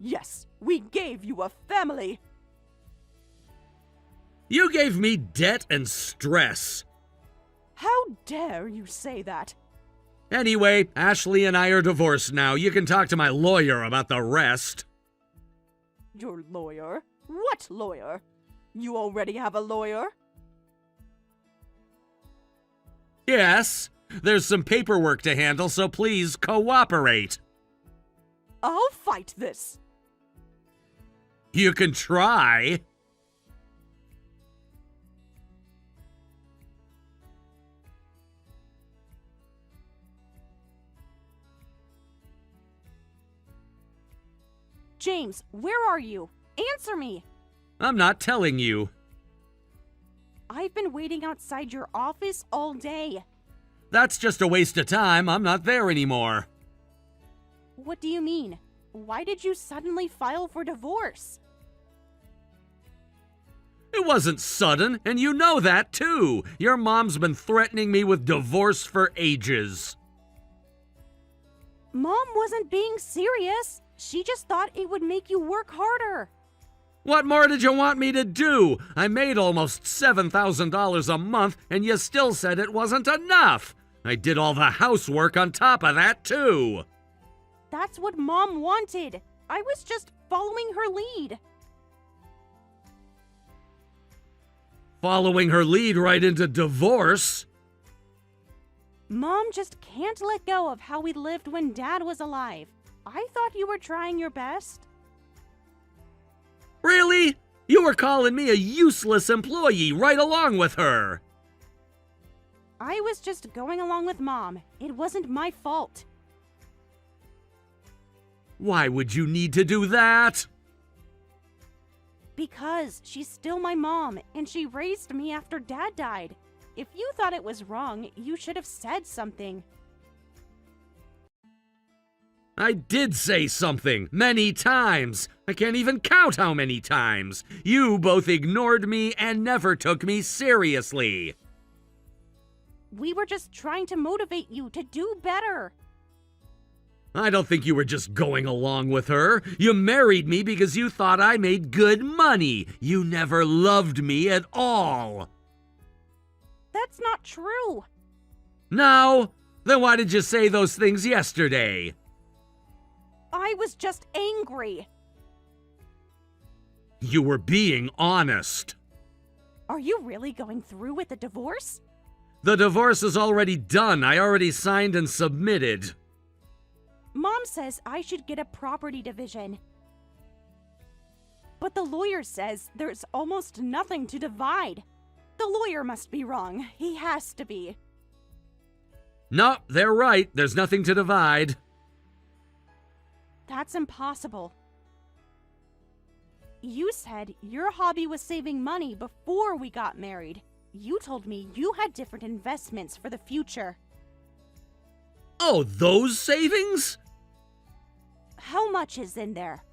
Yes, we gave you a family. You gave me debt and stress. How dare you say that? Anyway, Ashley and I are divorced now. You can talk to my lawyer about the rest. Your lawyer? What lawyer? You already have a lawyer? Yes, there's some paperwork to handle, so please cooperate. I'll fight this. You can try. James, where are you? Answer me! I'm not telling you. I've been waiting outside your office all day. That's just a waste of time. I'm not there anymore. What do you mean? Why did you suddenly file for divorce? It wasn't sudden, and you know that too. Your mom's been threatening me with divorce for ages. Mom wasn't being serious. She just thought it would make you work harder. What more did you want me to do? I made almost $7,000 a month, and you still said it wasn't enough. I did all the housework on top of that, too. That's what Mom wanted. I was just following her lead. Following her lead right into divorce? Mom just can't let go of how we lived when Dad was alive. I thought you were trying your best. Really? You were calling me a useless employee right along with her. I was just going along with Mom. It wasn't my fault. Why would you need to do that? Because she's still my mom, and she raised me after Dad died. If you thought it was wrong, you should have said something. I did say something many times. I can't even count how many times. You both ignored me and never took me seriously. We were just trying to motivate you to do better. I don't think you were just going along with her. You married me because you thought I made good money. You never loved me at all. That's not true. No? Then why did you say those things yesterday? I was just angry. You were being honest. Are you really going through with the divorce? The divorce is already done. I already signed and submitted. Mom says I should get a property division. But the lawyer says there's almost nothing to divide. The lawyer must be wrong. He has to be. No, they're right. There's nothing to divide. That's impossible. You said your hobby was saving money before we got married. You told me you had different investments for the future. Oh, those savings? How much is in there?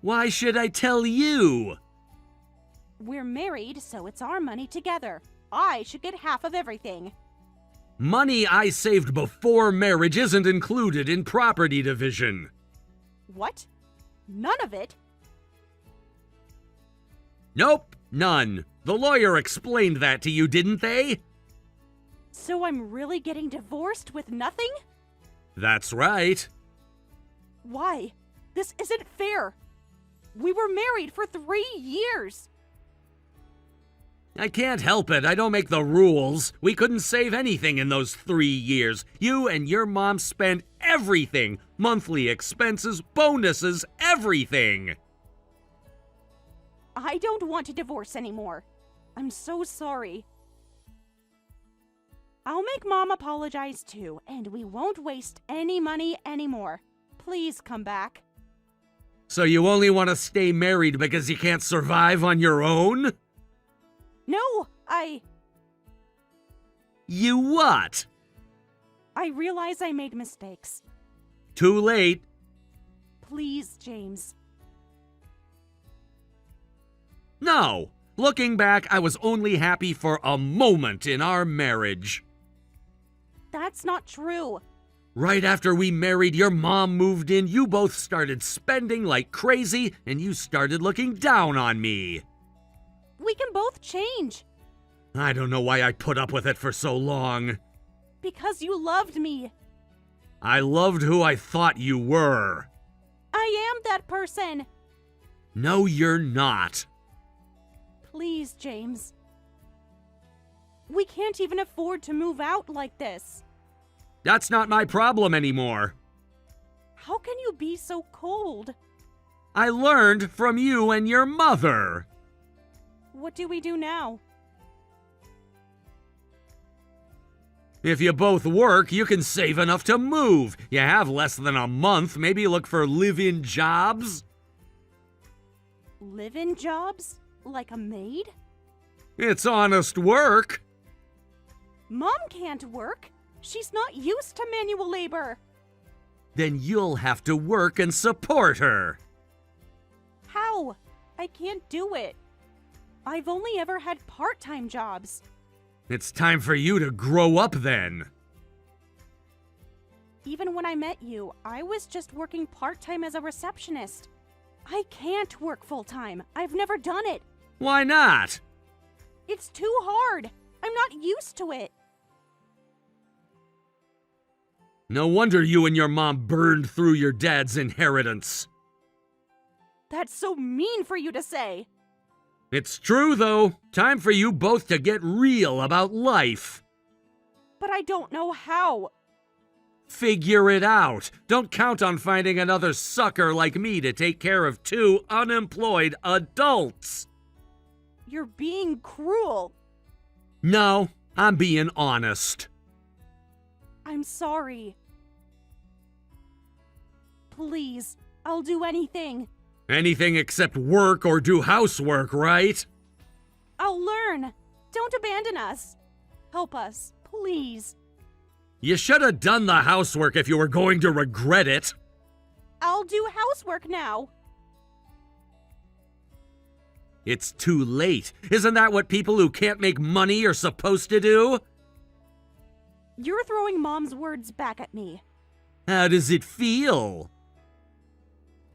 Why should I tell you? We're married, so it's our money together. I should get half of everything. Money I saved before marriage isn't included in property division. What? None of it? Nope, none. The lawyer explained that to you, didn't they? So I'm really getting divorced with nothing? That's right. Why? This isn't fair. We were married for 3 years. I can't help it. I don't make the rules. We couldn't save anything in those 3 years. You and your mom spent everything. Monthly expenses, bonuses, everything. I don't want to divorce anymore. I'm so sorry. I'll make Mom apologize too, and we won't waste any money anymore. Please come back. So you only want to stay married because you can't survive on your own? No, You what? I realize I made mistakes. Too late. Please, James. No. Looking back, I was only happy for a moment in our marriage. That's not true. Right after we married, your mom moved in, you both started spending like crazy, and you started looking down on me. We can both change. I don't know why I put up with it for so long. Because you loved me. I loved who I thought you were. I am that person. No, you're not. Please, James. We can't even afford to move out like this. That's not my problem anymore. How can you be so cold? I learned from you and your mother. What do we do now? If you both work, you can save enough to move. You have less than a month. Maybe look for live-in jobs. Live-in jobs? Like a maid? It's honest work. Mom can't work. She's not used to manual labor. Then you'll have to work and support her. How? I can't do it. I've only ever had part-time jobs. It's time for you to grow up then. Even when I met you, I was just working part-time as a receptionist. I can't work full-time. I've never done it. Why not? It's too hard. I'm not used to it. No wonder you and your mom burned through your dad's inheritance. That's so mean for you to say. It's true, though. Time for you both to get real about life. But I don't know how. Figure it out. Don't count on finding another sucker like me to take care of two unemployed adults. You're being cruel. No, I'm being honest. I'm sorry. Please, I'll do anything. Anything except work or do housework, right? I'll learn. Don't abandon us. Help us, please. You should have done the housework if you were going to regret it. I'll do housework now. It's too late. Isn't that what people who can't make money are supposed to do? You're throwing Mom's words back at me. How does it feel?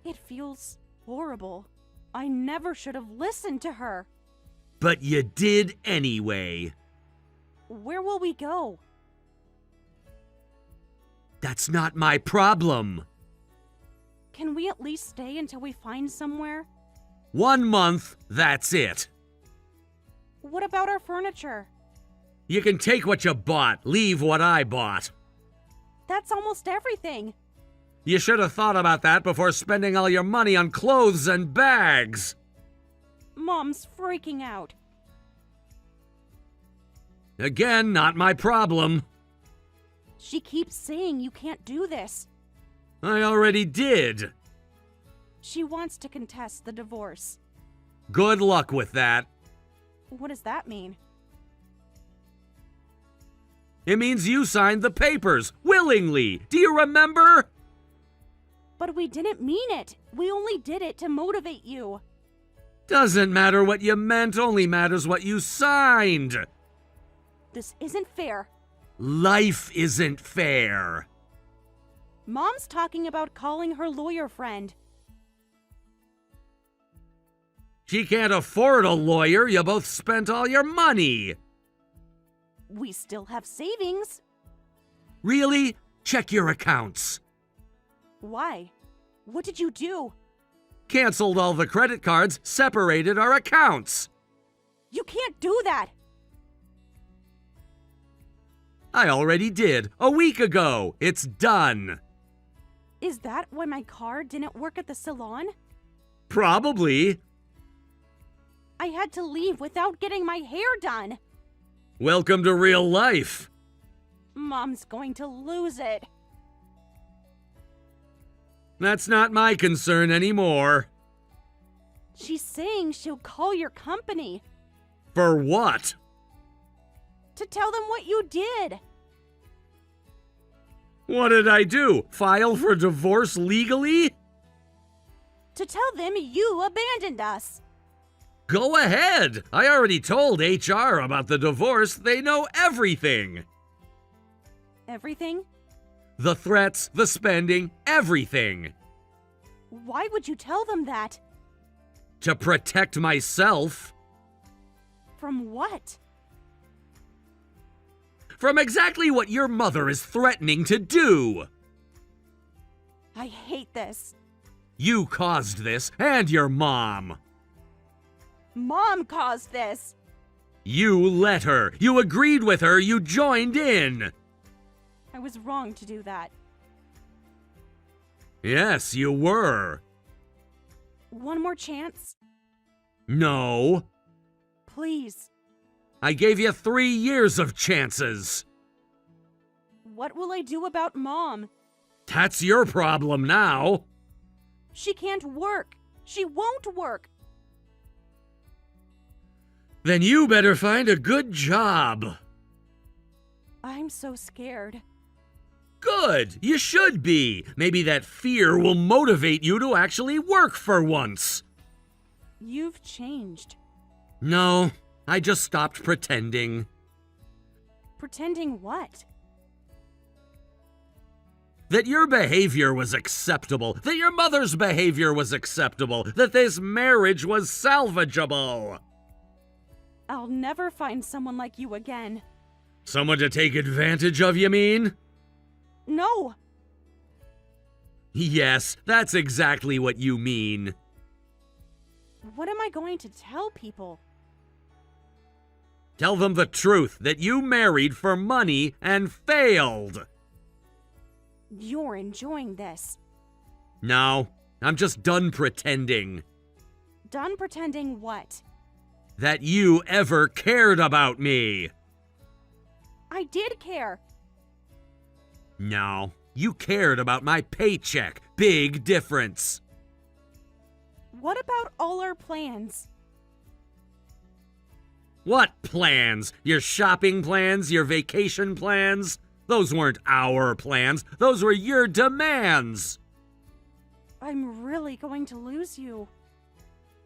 It feels horrible. I never should have listened to her. But you did anyway. Where will we go? That's not my problem. Can we at least stay until we find somewhere? 1 month, that's it. What about our furniture? You can take what you bought, leave what I bought. That's almost everything. You should have thought about that before spending all your money on clothes and bags. Mom's freaking out. Again, not my problem. She keeps saying you can't do this. I already did. She wants to contest the divorce. Good luck with that. What does that mean? It means you signed the papers, willingly. Do you remember? But we didn't mean it. We only did it to motivate you. Doesn't matter what you meant, only matters what you signed. This isn't fair. Life isn't fair. Mom's talking about calling her lawyer friend. She can't afford a lawyer. You both spent all your money. We still have savings. Really? Check your accounts. Why? What did you do? Canceled all the credit cards, separated our accounts. You can't do that. I already did, a week ago. It's done. Is that why my car didn't work at the salon? Probably. I had to leave without getting my hair done. Welcome to real life. Mom's going to lose it. That's not my concern anymore. She's saying she'll call your company. For what? To tell them what you did. What did I do? File for divorce legally? To tell them you abandoned us. Go ahead! I already told HR about the divorce. They know everything. Everything? The threats, the spending, everything. Why would you tell them that? To protect myself. From what? From exactly what your mother is threatening to do. I hate this. You caused this, and your mom. Mom caused this. You let her. You agreed with her. You joined in. I was wrong to do that. Yes, you were. One more chance? No. Please. I gave you 3 years of chances. What will I do about Mom? That's your problem now. She can't work. She won't work. Then you better find a good job. I'm so scared. Good, you should be. Maybe that fear will motivate you to actually work for once. You've changed. No, I just stopped pretending. Pretending what? That your behavior was acceptable, that your mother's behavior was acceptable, that this marriage was salvageable. I'll never find someone like you again. Someone to take advantage of, you mean? No! Yes, that's exactly what you mean. What am I going to tell people? Tell them the truth, that you married for money and failed. You're enjoying this. No, I'm just done pretending. Done pretending what? That you ever cared about me. I did care. No, you cared about my paycheck. Big difference. What about all our plans? What plans? Your shopping plans? Your vacation plans? Those weren't our plans. Those were your demands. I'm really going to lose you.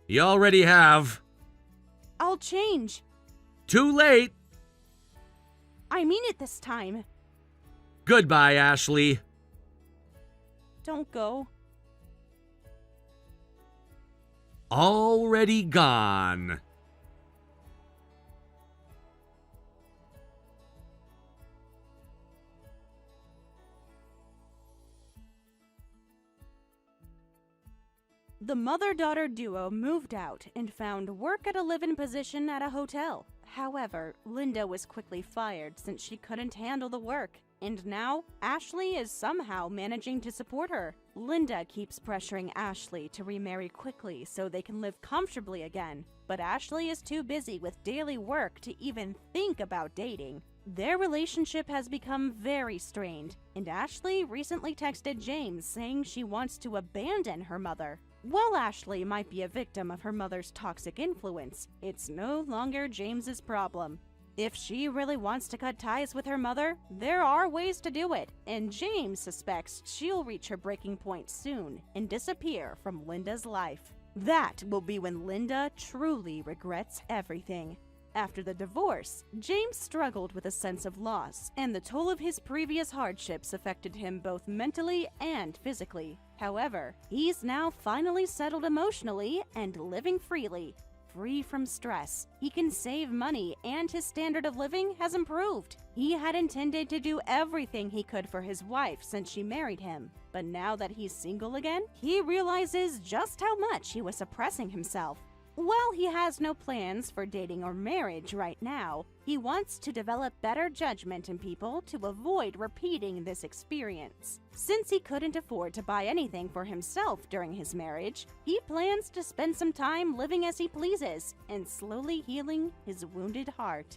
You already have. I'll change. Too late. I mean it this time. Goodbye, Ashley. Don't go. Already gone. The mother-daughter duo moved out and found work at a live-in position at a hotel. However, Linda was quickly fired since she couldn't handle the work, and now Ashley is somehow managing to support her. Linda keeps pressuring Ashley to remarry quickly so they can live comfortably again, but Ashley is too busy with daily work to even think about dating. Their relationship has become very strained, and Ashley recently texted James saying she wants to abandon her mother. While Ashley might be a victim of her mother's toxic influence, it's no longer James's problem. If she really wants to cut ties with her mother, there are ways to do it, and James suspects she'll reach her breaking point soon and disappear from Linda's life. That will be when Linda truly regrets everything. After the divorce, James struggled with a sense of loss, and the toll of his previous hardships affected him both mentally and physically. However, he's now finally settled emotionally and living freely, free from stress. He can save money, and his standard of living has improved. He had intended to do everything he could for his wife since she married him, but now that he's single again, he realizes just how much he was suppressing himself. While he has no plans for dating or marriage right now, he wants to develop better judgment in people to avoid repeating this experience. Since he couldn't afford to buy anything for himself during his marriage, he plans to spend some time living as he pleases and slowly healing his wounded heart.